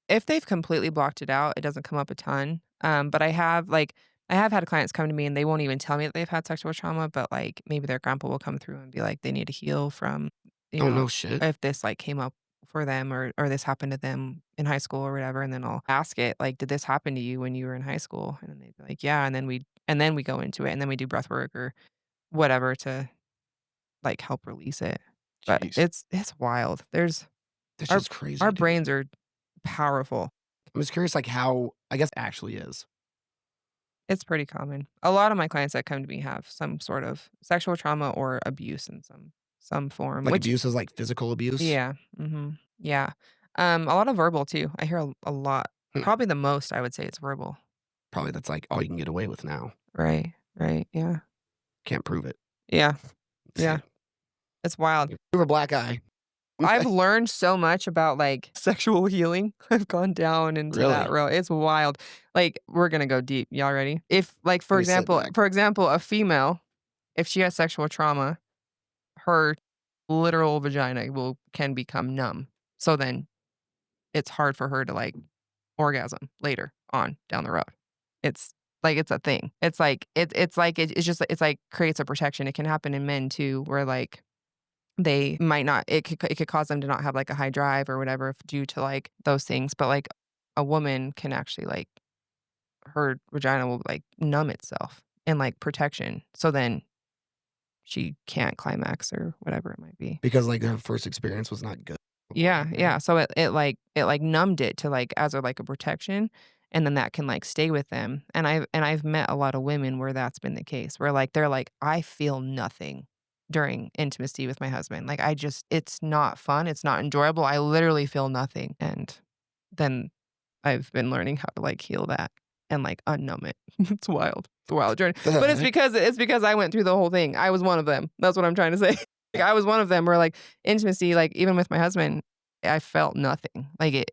If they've completely blocked it out, it doesn't come up a ton. But I have had clients come to me and they won't even tell me that they've had sexual trauma, but like maybe their grandpa will come through and be like, they need to heal from, you Oh know, no shit. if this like came up for them or this happened to them in high school or whatever. And then I'll ask it, like, did this happen to you when you were in high school? And then they'd be like, yeah. And then we go into it and then we do breath work or whatever to like help release it. But Jeez. it's wild. That's Our- just crazy. Our dude. brains are powerful. I'm just curious, like how I guess it actually is. It's pretty common. A lot of my clients that come to me have some sort of sexual trauma or abuse in some form. Like which, abuse is like physical abuse. yeah, yeah. A lot of verbal too. I hear a lot. Hmm. Probably the most I would say it's verbal. Probably that's like all you can get away with now. Right. Yeah. Can't prove it. Yeah. It's wild. Prove a black eye. I've learned so much about like sexual healing. I've gone down into that Really? road. It's wild. Like we're gonna go deep. Y'all ready? If like Let me sit back. for example, a female, if she has sexual trauma, her literal vagina can become numb. So then it's hard for her to like orgasm later on down the road. It's like it's a thing. It's like it's like creates a protection. It can happen in men too, where like they might not it could cause them to not have like a high drive or whatever due to like those things. But like a woman can actually like her vagina will like numb itself in like protection. So then she can't climax or whatever it might be. Because like her first experience was not good. Yeah. So it like numbed it to like as a like a protection, and then that can like stay with them. And I've met a lot of women where that's been the case, where like they're like, I feel nothing during intimacy with my husband. Like it's not fun, it's not enjoyable. I literally feel nothing. And then I've been learning how to like heal that and like unnumb it. It's wild. It's a wild journey. But it's because I went through the whole thing. I was one of them. That's what I'm trying to say. Like, I was one of them where like intimacy, like even with my husband, I felt nothing. Like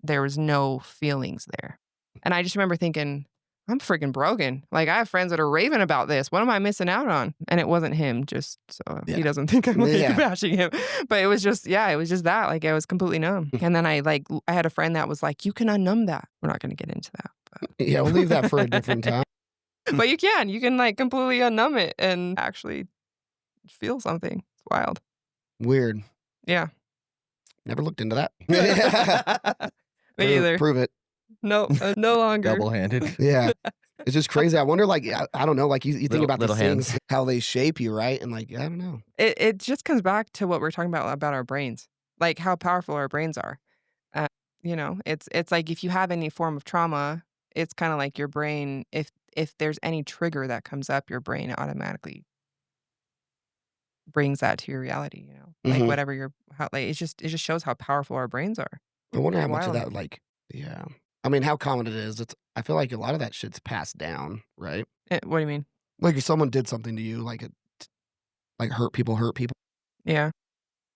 there was no feelings there. And I just remember thinking, I'm freaking broken. Like I have friends that are raving about this. What am I missing out on? And it wasn't him, just so he doesn't think I'm like bashing him. But it was just that. Like I was completely numb. And then I had a friend that was like, you can unnumb that. We're not going to get into that. But. Yeah, we'll leave that for a different time. But you can like completely unnumb it and actually feel something. It's wild. Weird. Yeah. Never looked into that. Me either. Prove it. No, no longer. Double-handed. Yeah. It's just crazy. I wonder, like, I don't know, like you think about Little these things, hands. how they shape you, right? And like, I don't know. It just comes back to what we're talking about our brains, like how powerful our brains are. It's like if you have any form of trauma, it's kind of like your brain. If there's any trigger that comes up, your brain automatically brings that to your reality. Like Mhm. whatever it just shows how powerful our brains are. I wonder how It's much of wild. that, like, yeah. I mean, how common it is. I feel like a lot of that shit's passed down, right? What do you mean? Like if someone did something to you, like hurt people. Yeah.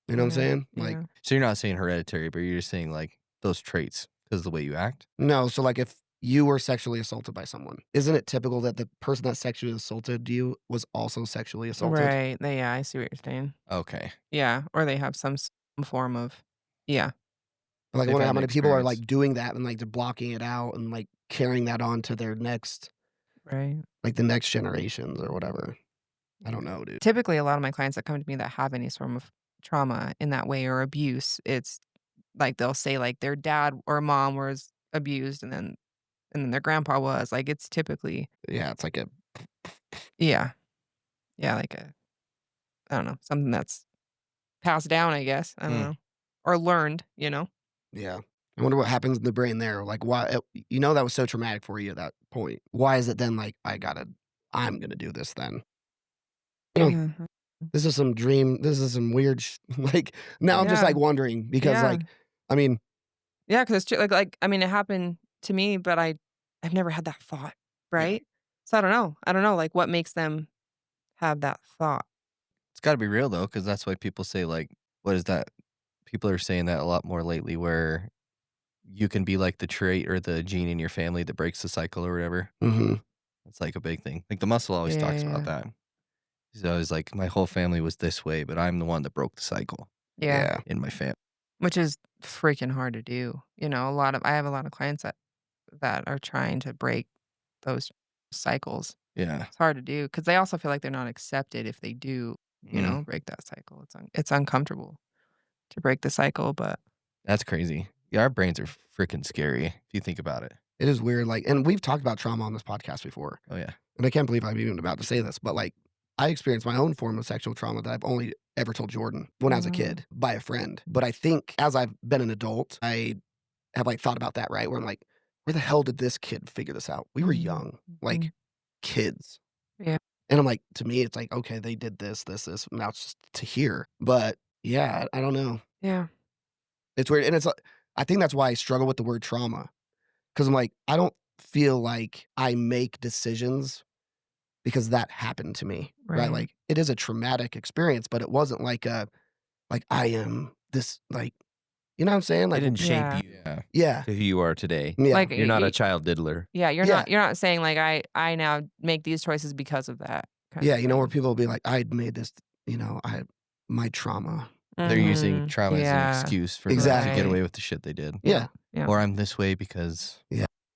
You know what I'm saying? Like, yeah. So you're not saying hereditary, but you're just saying like those traits because of the way you act. no. So like if you were sexually assaulted by someone, isn't it typical that the person that sexually assaulted you was also sexually assaulted? Right. Yeah, I see what you're saying. Okay. Yeah, or they have some form of, yeah. Like I They've wonder had how an many people are experience. like doing that and like they're blocking it out and like carrying that on to their next, Right. like the next generations or whatever. I don't know, dude. Typically, a lot of my clients that come to me that have any sort of trauma in that way or abuse, it's like they'll say like their dad or mom was abused and then their grandpa was. Like it's typically, Yeah, it's like a yeah, like I don't know, something that's passed down, I guess. I don't know, or learned. yeah. I wonder what happens in the brain there. Like why that was so traumatic for you at that point. Why is it then like I'm gonna do this then? Mhm. This is some weird like now I'm just Yeah. like wondering because Yeah. like I mean Yeah, because it's true. Like I mean, it happened to me, but I've never had that thought, right? So I don't know. Like what makes them have that thought? It's got to be real though, because that's why people say like, what is that? People are saying that a lot more lately, where you can be like the trait or the gene in your family that breaks the cycle or whatever. mhm. It's like a big thing. Like the muscle always talks about that. He's always like, my whole family was this way, but I'm the one that broke the cycle Yeah. in my family. Which is freaking hard to do. You know, I have a lot of clients that are trying to break those cycles. Yeah. It's hard to do because they also feel like they're not accepted if they do, you know, break that cycle. It's uncomfortable to break the cycle, but That's crazy. Yeah, our brains are freaking scary if you think about it. It is weird. Like, and we've talked about trauma on this podcast before. Oh, yeah. And I can't believe I'm even about to say this, but like, I experienced my own form of sexual trauma that I've only ever told Jordan when I was a kid by a friend. But I think as I've been an adult, I have like thought about that, right? Where I'm like, where the hell did this kid figure this out? We were young, like kids. Yeah. And I'm like, to me, it's like, okay, they did this. Now it's just to hear. But yeah, I don't know. yeah. It's weird. And it's, I think that's why I struggle with the word trauma. Cause I'm like, I don't feel like I make decisions because that happened to me. Right. Like it is a traumatic experience, but it wasn't like I am this, like, you know what I'm saying? Like, It didn't shape you yeah. to who you are today. Yeah. Like You're not a child diddler. Yeah, you're not saying like I now make these choices because of that. Yeah, you know, where people will be like, I made this, you know, my trauma. They're using trauma as an excuse for them to get away Right. with the shit they did. Yeah. Yeah. Or I'm this way because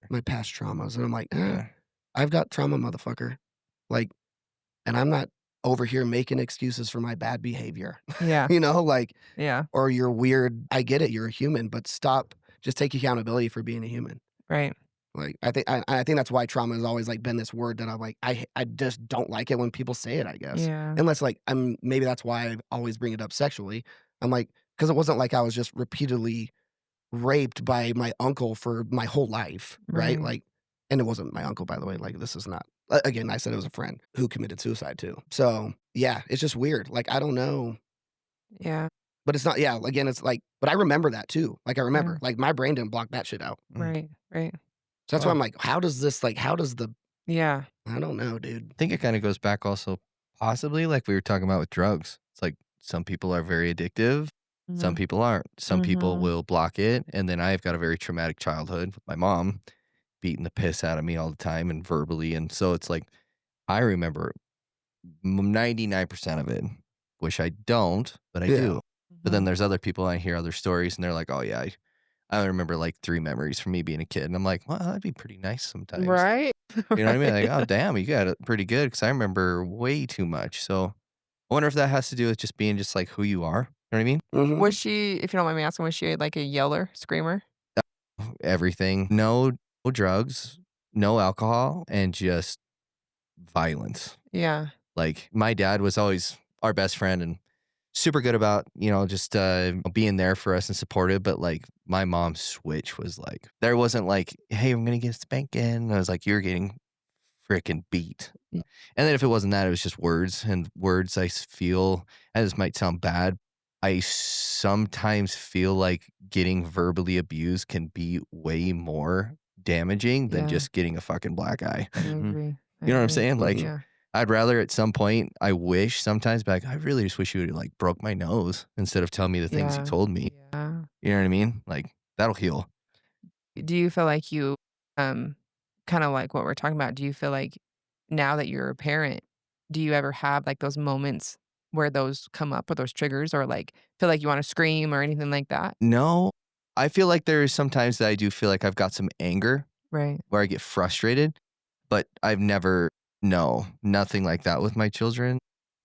My past traumas. And I'm like, I've got trauma, motherfucker. Like, and I'm not over here making excuses for my bad behavior. Yeah. You know, like, Yeah. or you're weird. I get it. You're a human, but stop. Just take accountability for being a human. Right. Like, I think that's why trauma has always like been this word that I'm like, I just don't like it when people say it, I guess. Yeah. Unless like maybe that's why I always bring it up sexually. I'm like, because it wasn't like I was just repeatedly raped by my uncle for my whole life, right? Right. Like, and it wasn't my uncle, by the way. Like, this is not. Again, I said it was a friend who committed suicide too. So yeah, it's just weird. Like, I don't know. Yeah. But it's not. Yeah, again, it's like. But I remember that too. Like, I remember. Like, my brain didn't block that shit out. Right. Right. So that's why I'm like, how does the? Yeah. I don't know, dude. I think it kind of goes back also possibly like we were talking about with drugs. It's like some people are very addictive. Some people aren't. Some people will block it. And then I've got a very traumatic childhood with my mom beating the piss out of me all the time and verbally. And so it's like, I remember 99% of it. Wish I don't, but I do. But then there's other people, I hear other stories and they're like, oh yeah, I remember like 3 memories from me being a kid. And I'm like, well, that'd be pretty nice sometimes. Right. You know what I mean? Like, oh, damn, you got it pretty good because I remember way too much. So I wonder if that has to do with just being just like who you are. You know what I mean? Mhm. Was she, if you don't mind me asking, was she like a yeller, screamer? Everything. No drugs, no alcohol, and just violence. Yeah. Like my dad was always our best friend and super good about, you know, just being there for us and supportive. But like my mom's switch was like, there wasn't like, hey, I'm going to get a spanking. I was like, you're getting freaking beat. Yeah. And then if it wasn't that, it was just words and words. I feel, and this might sound bad, I sometimes feel like getting verbally abused can be way more damaging than Yeah. just getting a fucking black eye. I agree. You know what I'm saying? Like, yeah. I'd rather at some point, I wish sometimes back, I really just wish you would like broke my nose instead of telling me the things you Yeah. told me. Yeah. You know what I mean? Like, that'll heal. Do you feel like you, kind of like what we're talking about, do you feel like now that you're a parent, do you ever have like those moments where those come up or those triggers or like feel like you want to scream or anything like that? No, I feel like there is sometimes that I do feel like I've got some anger Right. where I get frustrated, but I've never, no, nothing like that with my children.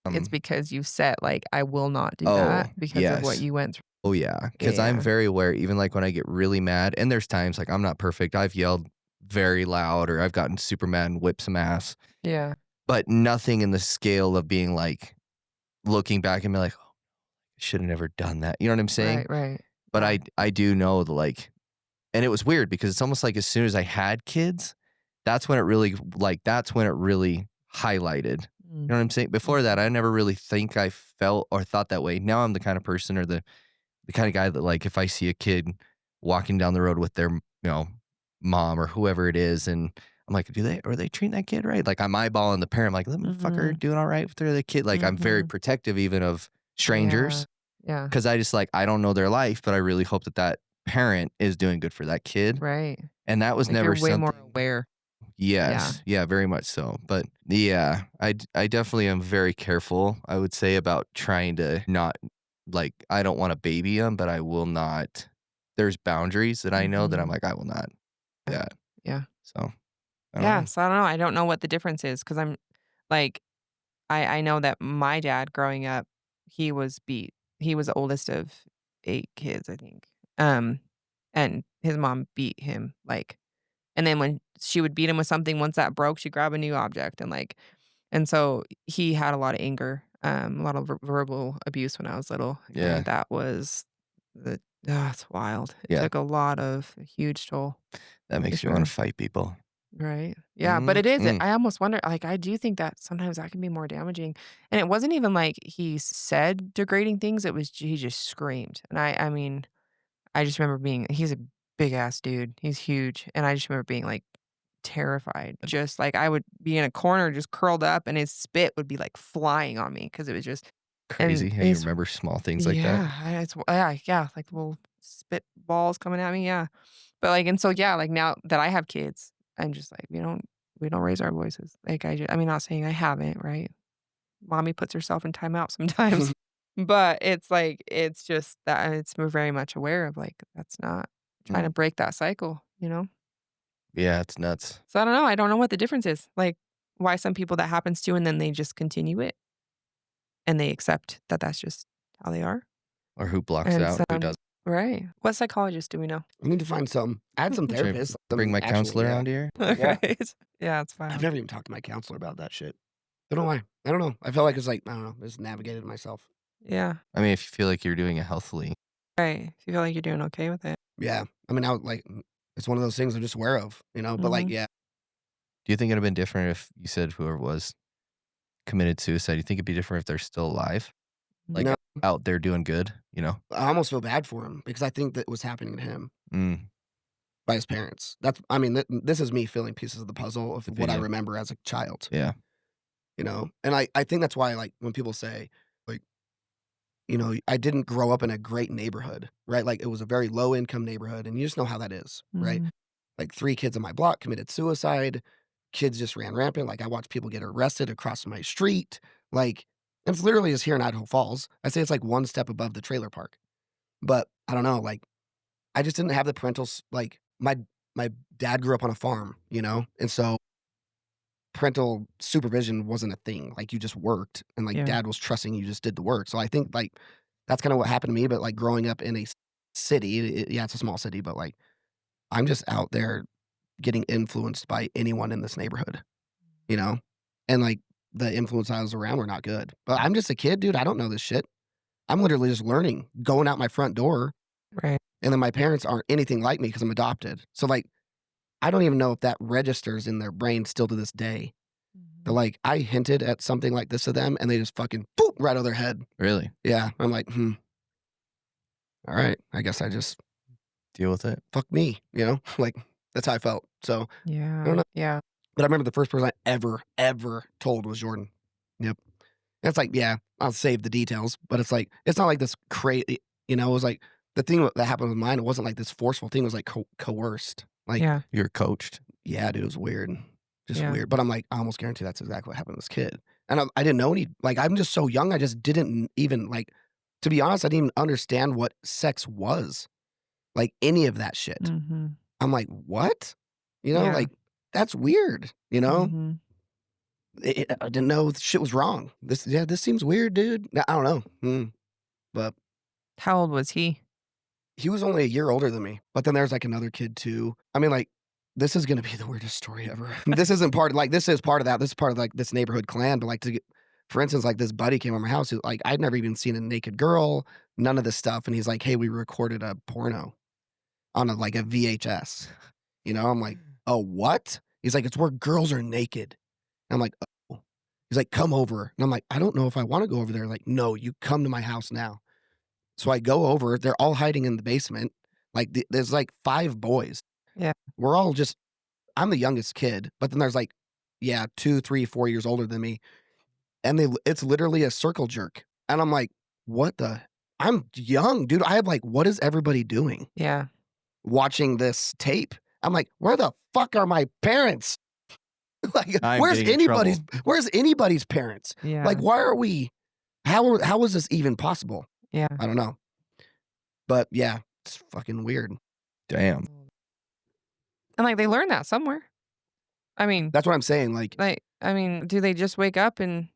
It's because you set like, I will not do that because of what yes. you went through. Oh yeah, because I'm Yeah. very aware, even like when I get really mad, and there's times like I'm not perfect, I've yelled very loud or I've gotten super mad and whipped some ass, Yeah. but nothing in the scale of being like, looking back and be like, oh, I should have never done that. You know what I'm saying? Right. Right. But Yeah. I do know the like, and it was weird because it's almost like as soon as I had kids, that's when it really highlighted. You know what I'm saying? Before that, I never really think I felt or thought that way. Now I'm the kind of person or the kind of guy that like if I see a kid walking down the road with their, you know, mom or whoever it is, and I'm like, are they treating that kid right? Like I'm eyeballing the parent, I'm like, that motherfucker doing all right with their kid. Like I'm very protective even of strangers. Yeah. Because I just like, I don't know their life, but I really hope that parent is doing good for that kid. Right. And that was Like never you're way something. more aware. Yes. Yeah, very much so. But yeah, I definitely am very careful, I would say, about trying to not, like, I don't want to baby them, but I will not. There's boundaries that I know that I'm Mhm. like, I will not do that. Yeah. So I don't Yeah. know. So I don't know. I don't know what the difference is because I'm like, I know that my dad growing up, he was beat. He was the oldest of 8 kids, I think. And his mom beat him, like and then when she would beat him with something, once that broke, she'd grab a new object and so he had a lot of anger, a lot of verbal abuse when I was little, Yeah. and that was the it's wild. It Yeah. took a huge toll, That for makes me want to sure. fight people. Right. Yeah, but it is Mm. I almost wonder like, I do think that sometimes that can be more damaging, and it wasn't even like he said degrading things, it was he just screamed, and I mean, I just remember being he's a big ass dude, he's huge, and I just remember being, like, terrified, just, like, I would be in a corner just curled up, and his spit would be, like, flying on me because it was just and Crazy how you it's remember small things like that. yeah, it's yeah, like, little spit balls coming at me, yeah. But, like and so, yeah, like, now that I have kids, I'm just like, we don't raise our voices. Like, I mean, not saying I haven't, right? Mommy puts herself in timeout sometimes. But it's like, it's just that it's we're very much aware of, like, that's not trying to Mm. break that cycle, you know? Yeah, it's nuts. So I don't know. I don't know what the difference is. Like, why some people that happens to and then they just continue it and they accept that that's just how they are. Or who blocks And out, who some doesn't. right. What psychologist do we know? We need to find some. I had some Should I therapists. bring my counselor yeah. around here? Yeah. Right. Yeah, it's I've fine. never even talked to my counselor about that shit. Don't know why. I don't know. I feel like it's like, I don't know. I just navigated myself. Yeah. I mean, if you feel like you're doing it healthily. Right. If you feel like you're doing okay with it. Yeah. I mean, it's one of those things I'm just aware of, but like, Mhm. yeah. Do you think it'd have been different if you said whoever it was committed suicide? Do you think it'd be different if they're still alive? Like No, out there doing good, you know? I almost feel bad for him because I think that was happening to him Mm. by his parents. I mean, this is me filling pieces of the puzzle of what I Yeah. remember as a child, Yeah. And I think that's why, like, when people say, like, I didn't grow up in a great neighborhood, right? Like, it was a very low income neighborhood, and you just know how that is, right? Mhm. Like 3 kids on my block committed suicide. Kids just ran rampant. Like I watched people get arrested across my street. Like it's literally just here in Idaho Falls. I say it's like one step above the trailer park. But I don't know. Like I just didn't have the like my dad grew up on a farm, and so parental supervision wasn't a thing. Like you just worked, and like Yeah. dad was trusting you just did the work. So I think like that's kind of what happened to me. But like growing up in a city, yeah, it's a small city, but like I'm just out there getting influenced by anyone in this neighborhood, you know? And like the influence I was around were not good. But I'm just a kid, dude. I don't know this shit. I'm literally just learning, going out my front door. Right. And then my parents aren't anything like me because I'm adopted. So like I don't even know if that registers in their brain still to this day. They're Mhm. like, I hinted at something like this to them and they just fucking boop right over their head. Really? Yeah. I'm like, all right. I guess I just Deal with it. fuck me, like that's how I felt. So I don't Yeah. know. Yeah. But I remember the first person I ever told was Jordan. Yep. And it's like, yeah, I'll save the details, but it's like, it's not like this crazy, it was like the thing that happened with mine. It wasn't like this forceful thing. It was like coerced. Like, Yeah. You're coached. yeah, dude, it was weird. Just Yeah. weird. But I'm like, I almost guarantee that's exactly what happened to this kid. And I didn't know like, I'm just so young. I just didn't even like, to be honest, I didn't even understand what sex was. Like any of that shit. Mhm. I'm like, what? Yeah. Like, that's weird, Mhm. I didn't know shit was wrong. This seems weird, dude. I don't know. But How old was he? he was only a year older than me. But then there's like another kid too. I mean, like, this is gonna be the weirdest story ever. This isn't part like this is part of that. This is part of like this neighborhood clan. But like for instance, like this buddy came over my house. Like I'd never even seen a naked girl, none of this stuff. And he's like, hey, we recorded a porno on like a VHS. I'm like, oh, what? He's like, it's where girls are naked. And I'm like, oh. He's like, come over. And I'm like, I don't know if I want to go over there. Like, no, you come to my house now. So I go over. They're all hiding in the basement. Like, there's like 5 boys. Yeah. We're all just, I'm the youngest kid, but then there's like, yeah, 2, 3, 4 years older than me. And it's literally a circle jerk. And I'm like, what the? I'm young, dude. I have like, what is everybody doing Yeah. watching this tape? I'm like, where the fuck are my parents? Like, I'm getting in trouble. where's anybody's parents? Yeah. Like, why are we? How was this even possible? Yeah. I don't know. But yeah, it's fucking weird. Damn. And like they learn that somewhere. I mean, That's what I'm saying. Like, do they just wake up and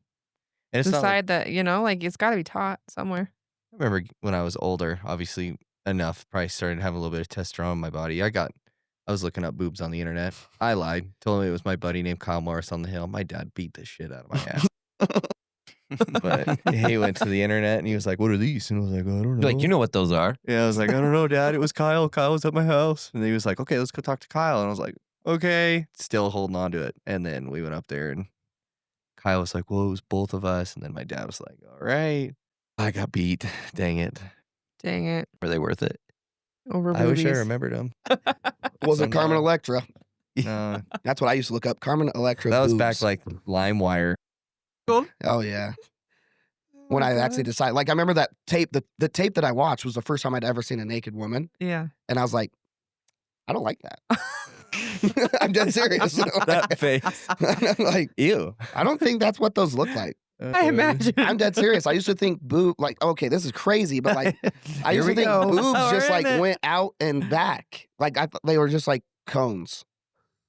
And it's not like, decide that, like it's got to be taught somewhere? I remember when I was older, obviously enough, probably started having a little bit of testosterone in my body. I was looking up boobs on the internet. I lied. Told him it was my buddy named Kyle Morris on the hill. My dad beat the shit out of my ass. But he went to the internet and he was like, "What are these?" And I was like, "I don't know." Like, you know what those are. Yeah, I was like, "I don't know, Dad. It was Kyle. Kyle was at my house." And he was like, "Okay, let's go talk to Kyle." And I was like, "Okay." Still holding on to it. And then we went up there and Kyle was like, "Well, it was both of us." And then my dad was like, "All right." I got beat. Dang it. Dang it. Were they worth it? Over I wish I boobies. remembered him. was it Carmen no. Electra? No, That's what I used to look up. Carmen Electra. that was boobs. back like LimeWire. Oh yeah. When I actually decided, like, I remember that tape. The tape that I watched was the first time I'd ever seen a naked woman, Yeah. and I was like, I don't like that. I'm dead serious. That face. I'm like, Ew. I don't think that's what those look like. I imagine. I'm dead serious. I used to think like, okay, this is crazy, but like, I Here used to we think go. boobs We're just in like it. went out and back. Like I thought they were just like cones.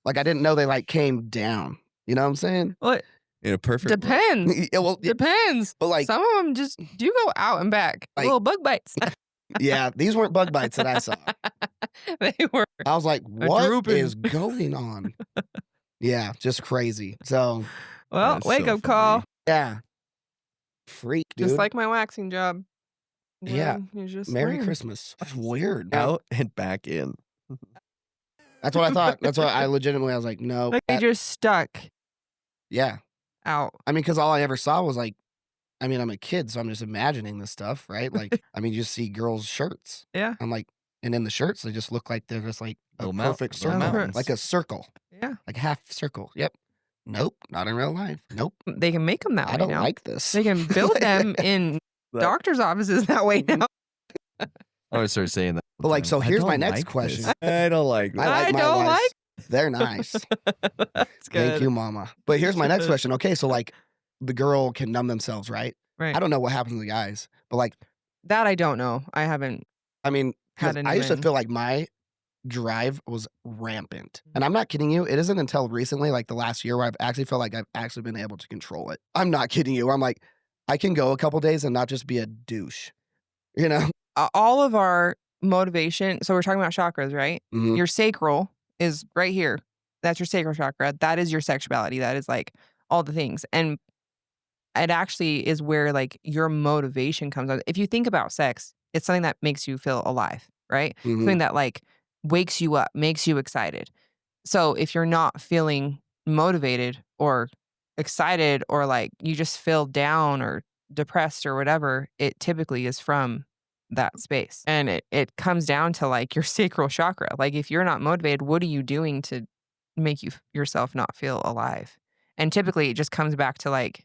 Like I didn't know they like came down. You know what I'm saying? Well, In a perfect world. depends. Yeah, well, yeah, Depends. but like, Some of them just do go out and back. Like- Little bug bites. yeah, these weren't bug bites that I saw. They were. I was like, what drooping. is going on? Yeah, just crazy. So Well, That's wake so up call. funny. yeah, freak, dude. Just like my waxing job. Yeah. You just Merry learn. Christmas. That's weird. Out and back in. That's what I thought. That's what I legitimately. I was like, no. Like they just stuck Yeah. out. I mean, because all I ever saw was like, I mean, I'm a kid, so I'm just imagining this stuff, right? Like, I mean, you just see girls' shirts. Yeah. I'm like, and in the shirts, they just look like they're just like a Little mount- perfect little circle, mountains. like a circle, Yeah. like half circle. Yep. Nope. Not in real life. Nope. They can make them that I way don't now. like this. They can build them in But- doctor's offices that way now. I would start saying that. But like, so I here's my don't next like question. this. I don't like this. I like I my don't wives. like- They're nice. That's good. Thank you, mama. But here's my next question. Okay, so like the girl can numb themselves, right? Right. I don't know what happens to the guys, but like, That I don't know. I haven't. I mean, 'cause Had I used to anyone- feel like my drive was rampant. And I'm not kidding you. It isn't until recently, like the last year, where I've actually felt like I've actually been able to control it. I'm not kidding you. I'm like, I can go a couple days and not just be a douche. You know? All of our motivation. So we're talking about chakras, right? Mhm. Your sacral is right here. That's your sacral chakra. That is your sexuality. That is like all the things. And it actually is where like your motivation comes out. If you think about sex, it's something that makes you feel alive, right? Mhm. Something that like wakes you up, makes you excited. So if you're not feeling motivated or excited or like you just feel down or depressed or whatever, it typically is from that space. And it comes down to like your sacral chakra. Like if you're not motivated, what are you doing to make yourself not feel alive? And typically it just comes back to like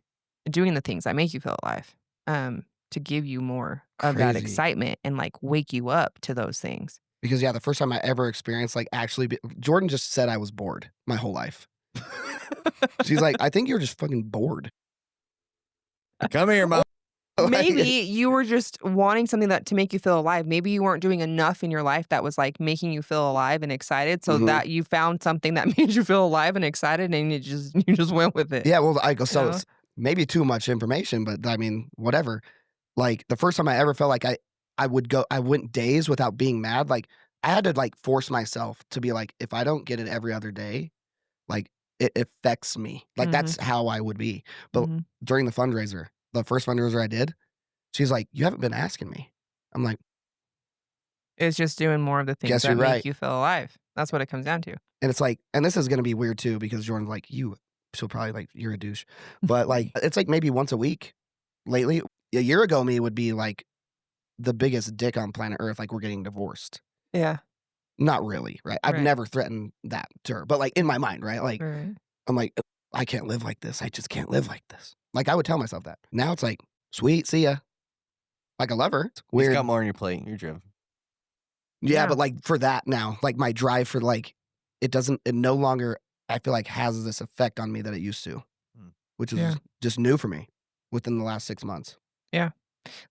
doing the things that make you feel alive, to give you more of that Crazy. excitement and like wake you up to those things. Because yeah, the first time I ever experienced like Jordan just said I was bored my whole life. She's like, I think you're just fucking bored. Come here, mom. Maybe you were just wanting something that to make you feel alive. Maybe you weren't doing enough in your life that was like making you feel alive and excited. So Mhm. that you found something that made you feel alive and excited, and you just went with it. Yeah, well, I go, so You know? it's maybe too much information, but I mean, whatever. Like the first time I ever felt like I went days without being mad. Like I had to like force myself to be like, if I don't get it every other day, like it affects me. Like Mhm. that's how I would be. But Mhm. during the fundraiser, the first fundraiser I did, she's like, you haven't been asking me. I'm like, It's just doing more of the things Guess that you're make right. you feel alive. That's what it comes down to. and it's like, and this is gonna be weird too, because Jordan's like, she'll probably like, you're a douche. But like it's like maybe once a week lately. A year ago me would be like the biggest dick on planet Earth, like we're getting divorced. Yeah. Not really, right? I've Right. never threatened that to her, but like in my mind, right? Like Right. I'm like, I can't live like this. I just can't live like this. Like I would tell myself that. Now it's like, sweet, see ya. Like I love her. It's You weird. got more on your plate. You're driven. Yeah, Yeah. but like for that now, like my drive for like, it no longer, I feel like has this effect on me that it used to, which is Yeah. just new for me within the last 6 months. Yeah.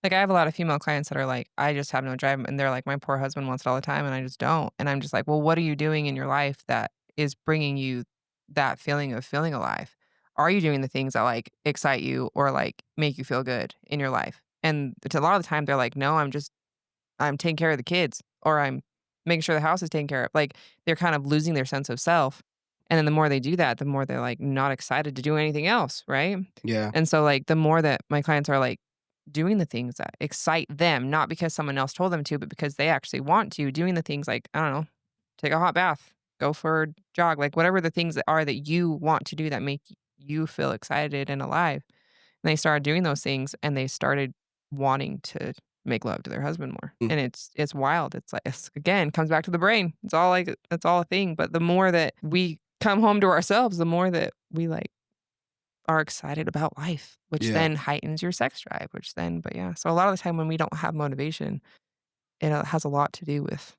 Like, I have a lot of female clients that are like, I just have no drive. And they're like, my poor husband wants it all the time. And I just don't. And I'm just like, well, what are you doing in your life that is bringing you that feeling of feeling alive? Are you doing the things that like excite you or like make you feel good in your life? And a lot of the time they're like, no, I'm taking care of the kids or I'm making sure the house is taken care of. Like, they're kind of losing their sense of self. And then the more they do that, the more they're like not excited to do anything else. Right. Yeah. And so like the more that my clients are like doing the things that excite them, not because someone else told them to, but because they actually want to, doing the things like, I don't know, take a hot bath, go for a jog, like whatever the things that are that you want to do that make you feel excited and alive. And they started doing those things and they started wanting to make love to their husband more. Mm. And it's wild. It's like, again, comes back to the brain. It's all a thing. But the more that we come home to ourselves, the more that we like are excited about life, which then heightens your sex drive, but yeah. So a lot of the time when we don't have motivation, it has a lot to do with.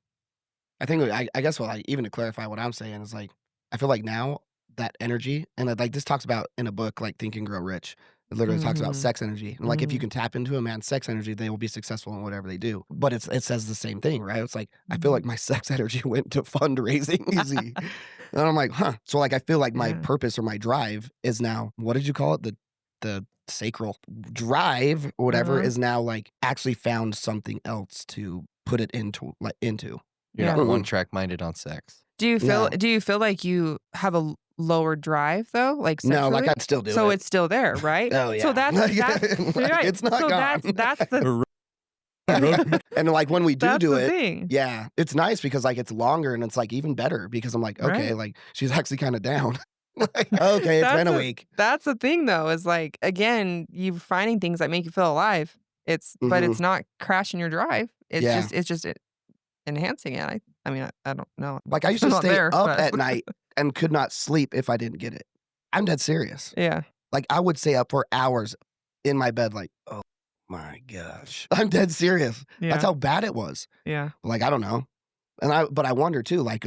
I think I guess even to clarify what I'm saying is like I feel like now that energy and like this talks about in a book like Think and Grow Rich. It literally talks about sex energy. And like if you can tap into a man's sex energy, they will be successful in whatever they do. But it says the same thing, right? It's like I feel like my sex energy went to fundraising easy. And I'm like, huh. So like I feel like my purpose or my drive is now, what did you call it? The sacral drive or whatever is now like actually found something else to put it into. You're not one track minded on sex. Do you feel like you have a lower drive though? Like sexually? No, like I'd still do it. So it's still there, right? Oh yeah. So that's like, right. It's not so gone. That's the and like when we do it, thing. yeah, it's nice because like it's longer and it's like even better because I'm like, okay, like she's actually kind of down. Like, okay, it's been a week. That's the thing though, is like again, you finding things that make you feel alive. But it's not crashing your drive. It's just enhancing it. I mean, I don't know. Like I used to stay up at night and could not sleep if I didn't get it. I'm dead serious. Yeah. Like I would stay up for hours in my bed like, oh my gosh. I'm dead serious. Yeah. That's how bad it was. Yeah. Like I don't know. But I wonder too, like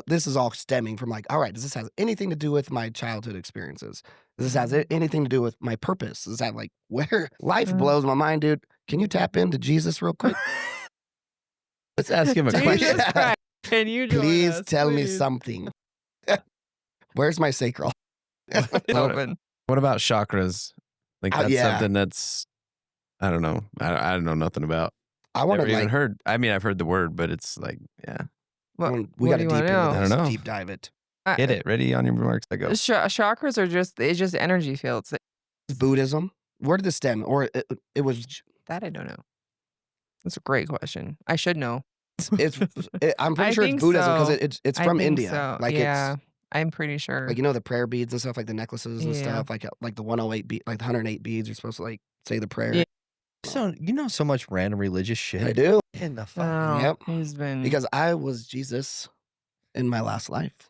this is all stemming from like, all right, does this have anything to do with my childhood experiences? Does this have anything to do with my purpose? Is that like where life blows my mind, dude? Can you tap into Jesus real quick? Let's ask him a question. Christ, can you join Please us, tell me please? something. Where's my sacral? It's open. What about chakras? Like that's something that's I don't know. I don't know nothing about. I want to even heard. I mean, I've heard the word, but it's like, yeah. We got to know? I don't know. Deep dive it. Get it. Ready on your remarks. I go. Chakras are just energy fields. Buddhism. Where did this stem? Or it was that I don't know. That's a great question. I should know. I'm pretty sure it's Buddhism because it's from India. So. Like yeah, I'm pretty sure. Like the prayer beads and stuff, like the necklaces and stuff, like the 108 like the 108 beads. You're supposed to like say the prayer. Yeah. So you know so much random religious shit. I do. In the fuck. Oh, yep. He's been because I was Jesus in my last life.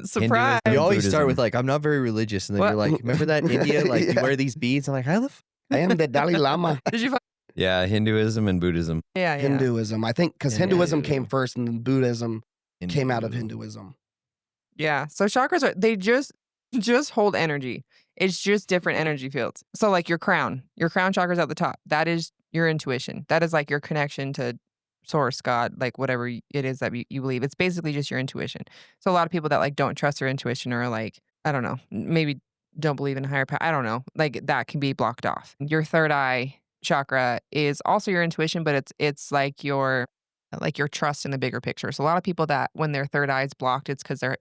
Surprise! You always start with like, I'm not very religious, and then you're like, remember that India? Like you wear these beads. I'm like, I am the Dalai Lama. Did you? Yeah, Hinduism and Buddhism. Yeah. Hinduism. I think because Hinduism came first, and then Buddhism came out of Hinduism. Yeah. So chakras they just hold energy. It's just different energy fields. So like your crown chakra's at the top. That is your intuition. That is like your connection to source, God, like whatever it is that you believe. It's basically just your intuition. So a lot of people that like don't trust their intuition or like, I don't know, maybe don't believe in higher power. I don't know. Like that can be blocked off. Your third eye chakra is also your intuition, but it's like your trust in the bigger picture. So a lot of people that when their third eye is blocked, it's because they're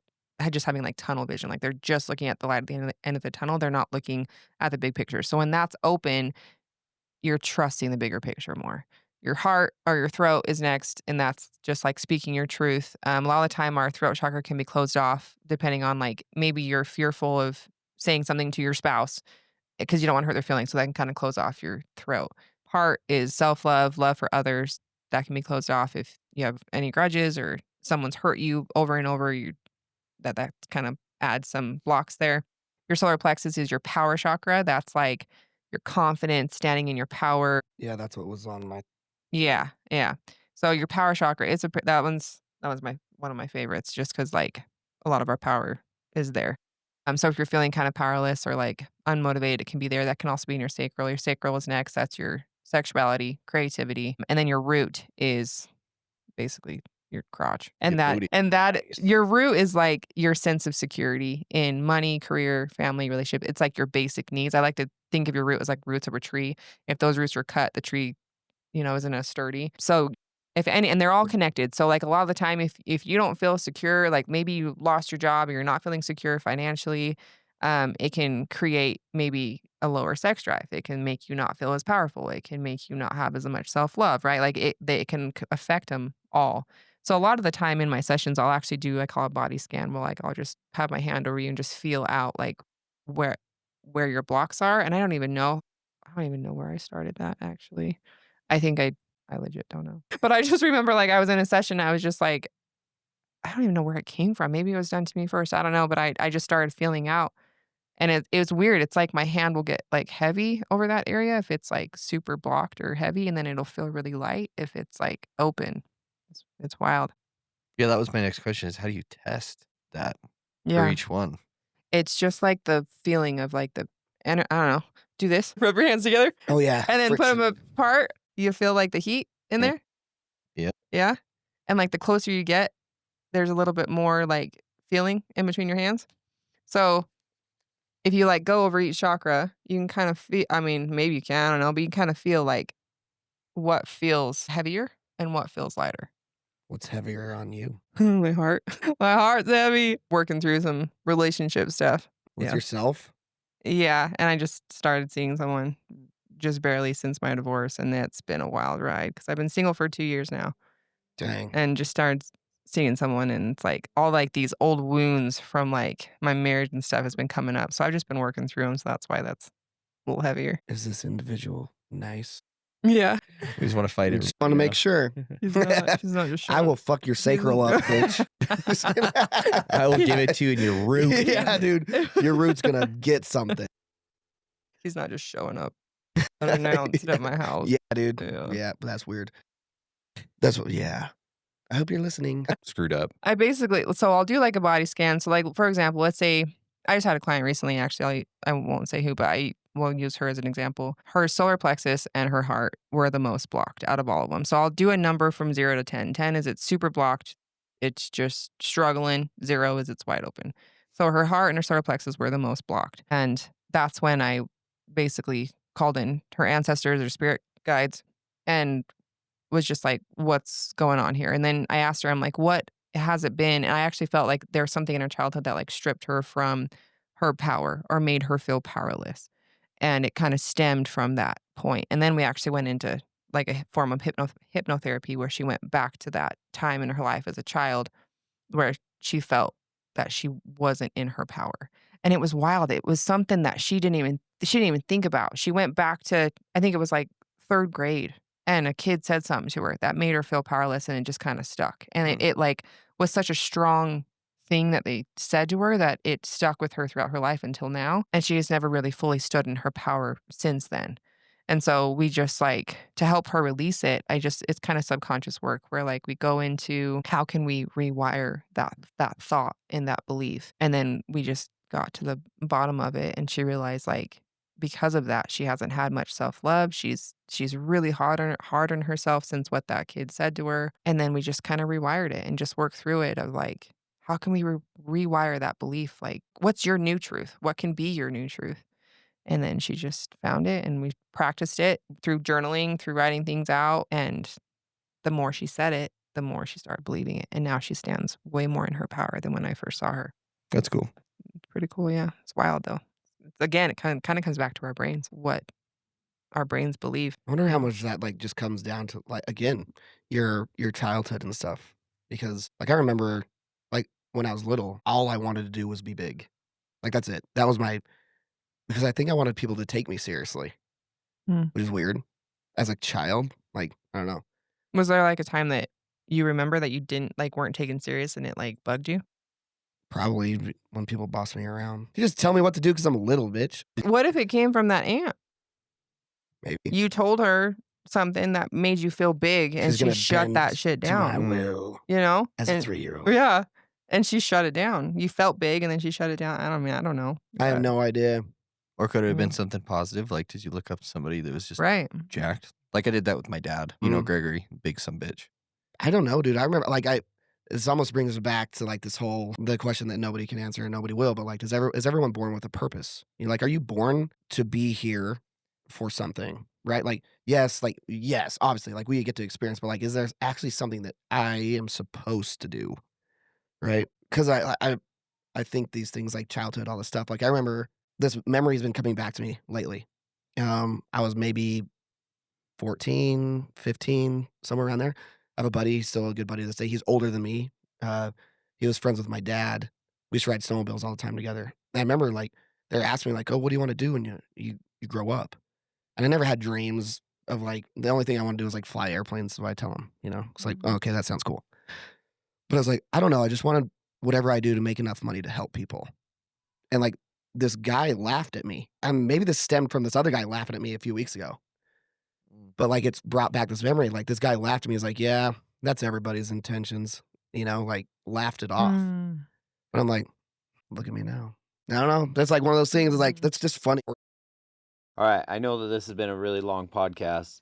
just having like tunnel vision. Like they're just looking at the light at the end of the tunnel. They're not looking at the big picture. So when that's open, you're trusting the bigger picture more. Your heart or your throat is next, and that's just like speaking your truth. A lot of the time our throat chakra can be closed off depending on like maybe you're fearful of saying something to your spouse because you don't want to hurt their feelings. So that can kind of close off your throat. Heart is self-love, love for others. That can be closed off if you have any grudges or someone's hurt you over and over. That kind of adds some blocks there. Your solar plexus is your power chakra. That's like your confidence, standing in your power. Yeah, that's what was on my. Yeah. So your power chakra, that one's one of my favorites, just because like a lot of our power is there. So if you're feeling kind of powerless or like unmotivated, it can be there. That can also be in your sacral. Your sacral is next. That's your sexuality, creativity. And then your root is basically your crotch. And Your booty. your root is like your sense of security in money, career, family, relationship. It's like your basic needs. I like to think of your root as like roots of a tree. If those roots are cut, the tree, isn't as sturdy. So if any, and they're all connected. So like a lot of the time, if you don't feel secure, like maybe you lost your job or you're not feeling secure financially, it can create maybe a lower sex drive. It can make you not feel as powerful. It can make you not have as much self-love, right? Like it can affect them all. So a lot of the time in my sessions, I'll actually do, I call it body scan, where like I'll just have my hand over you and just feel out like where your blocks are. And I don't even know where I started that actually. I think I legit don't know. But I just remember like I was in a session, I was just like, I don't even know where it came from. Maybe it was done to me first. I don't know. But I just started feeling out. And it was weird. It's like my hand will get like heavy over that area if it's like super blocked or heavy, and then it'll feel really light if it's like open. It's wild. Yeah, that was my next question is how do you test that for Yeah. each one? It's just like the feeling of like I don't know. Do this. Rub your hands together. Oh yeah. And then put Friction. them apart. You feel like the heat in Yeah. there. Yeah. Yeah. And like the closer you get, there's a little bit more like feeling in between your hands. So if you like go over each chakra, you can kind of feel, I mean, maybe you can, I don't know, but you can kind of feel like what feels heavier and what feels lighter. What's heavier on you? My heart. My heart's heavy. Working through some relationship stuff. With Yeah. yourself? Yeah. And I just started seeing someone just barely since my divorce. And it's been a wild ride because I've been single for 2 years now. Dang. And just started seeing someone, and it's like all like these old wounds from like my marriage and stuff has been coming up. So I've just been working through them. So that's why that's a little heavier. Is this individual nice? Yeah. We just want to fight I it. just want to make sure. She's not just I will fuck your sacral up, bitch. I will give it to you in your root. Yeah, dude. Your root's gonna get something. He's not just showing up unannounced at my house. Yeah, dude. Yeah. Yeah, but that's weird. That's what. Yeah. I hope you're listening. Screwed up. So I'll do like a body scan. So like, for example, let's say I just had a client recently, actually, I won't say who, but I will use her as an example. Her solar plexus and her heart were the most blocked out of all of them. So I'll do a number from 0 to 10. 10 is it's super blocked. It's just struggling. 0 is it's wide open. So her heart and her solar plexus were the most blocked. And that's when I basically called in her ancestors or spirit guides and was just like, what's going on here? And then I asked her, I'm like, what has it been? And I actually felt like there was something in her childhood that like stripped her from her power or made her feel powerless. And it kind of stemmed from that point. And then we actually went into like a form of hypnotherapy where she went back to that time in her life as a child where she felt that she wasn't in her power. And it was wild. It was something that she didn't even think about. She went back to, I think it was like 3rd grade. And a kid said something to her that made her feel powerless, and it just kind of stuck. And it like was such a strong thing that they said to her that it stuck with her throughout her life until now. And she has never really fully stood in her power since then. And so we just like, to help her release it, it's kind of subconscious work where like we go into how can we rewire that thought and that belief. And then we just got to the bottom of it, and she realized like, because of that, she hasn't had much self-love. She's really hard on herself since what that kid said to her. And then we just kind of rewired it and just worked through it of like, how can we rewire that belief? Like, what's your new truth? What can be your new truth? And then she just found it, and we practiced it through journaling, through writing things out. And the more she said it, the more she started believing it. And now she stands way more in her power than when I first saw her. That's cool. Pretty cool, yeah. It's wild though. Again, it kind of comes back to our brains, what our brains believe. I wonder how much that like just comes down to like again your childhood and stuff. Because like I remember like when I was little, all I wanted to do was be big. Like that's it. That was because I think I wanted people to take me seriously, which is weird. As a child, like I don't know. Was there like a time that you remember that you weren't taken serious and it like bugged you? Probably when people boss me around. You just tell me what to do because I'm a little bitch. What if it came from that aunt? Maybe. You told her something that made you feel big and She's she gonna shut bend that shit to my down. will You know? as a 3-year-old. Yeah. And she shut it down. You felt big, and then she shut it down. I don't know. I have no idea. Or could it have been something positive? Like, did you look up somebody that was just Right. jacked? Like I did that with my dad. You know, Gregory, big some bitch. I don't know, dude. I remember, like, this almost brings us back to like the question that nobody can answer and nobody will. But like, is everyone born with a purpose? You know, like, are you born to be here for something? Right? Like, yes, obviously, like we get to experience, but like, is there actually something that I am supposed to do? Right? Because I think these things like childhood, all this stuff. Like, I remember this memory has been coming back to me lately. I was maybe 14, 15, somewhere around there. I have a buddy, still a good buddy to this day. He's older than me. He was friends with my dad. We used to ride snowmobiles all the time together. And I remember like they're asking me like, "Oh, what do you want to do when you grow up?" And I never had dreams of like the only thing I want to do is like fly airplanes. So I tell them, it's like, okay, that sounds cool. But I was like, I don't know. I just wanted whatever I do to make enough money to help people. And like this guy laughed at me, and maybe this stemmed from this other guy laughing at me a few weeks ago. But like it's brought back this memory. Like this guy laughed at me. He's like, yeah, that's everybody's intentions. Like laughed it off. But I'm like, look at me now. I don't know. That's like one of those things. It's like, that's just funny. All right. I know that this has been a really long podcast,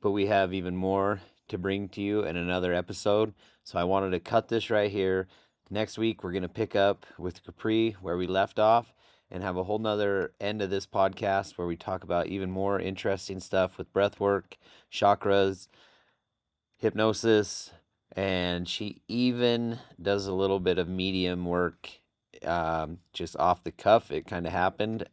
but we have even more to bring to you in another episode. So I wanted to cut this right here. Next week, we're going to pick up with Capri where we left off and have a whole nother end of this podcast where we talk about even more interesting stuff with breath work, chakras, hypnosis, and she even does a little bit of medium work just off the cuff. It kind of happened.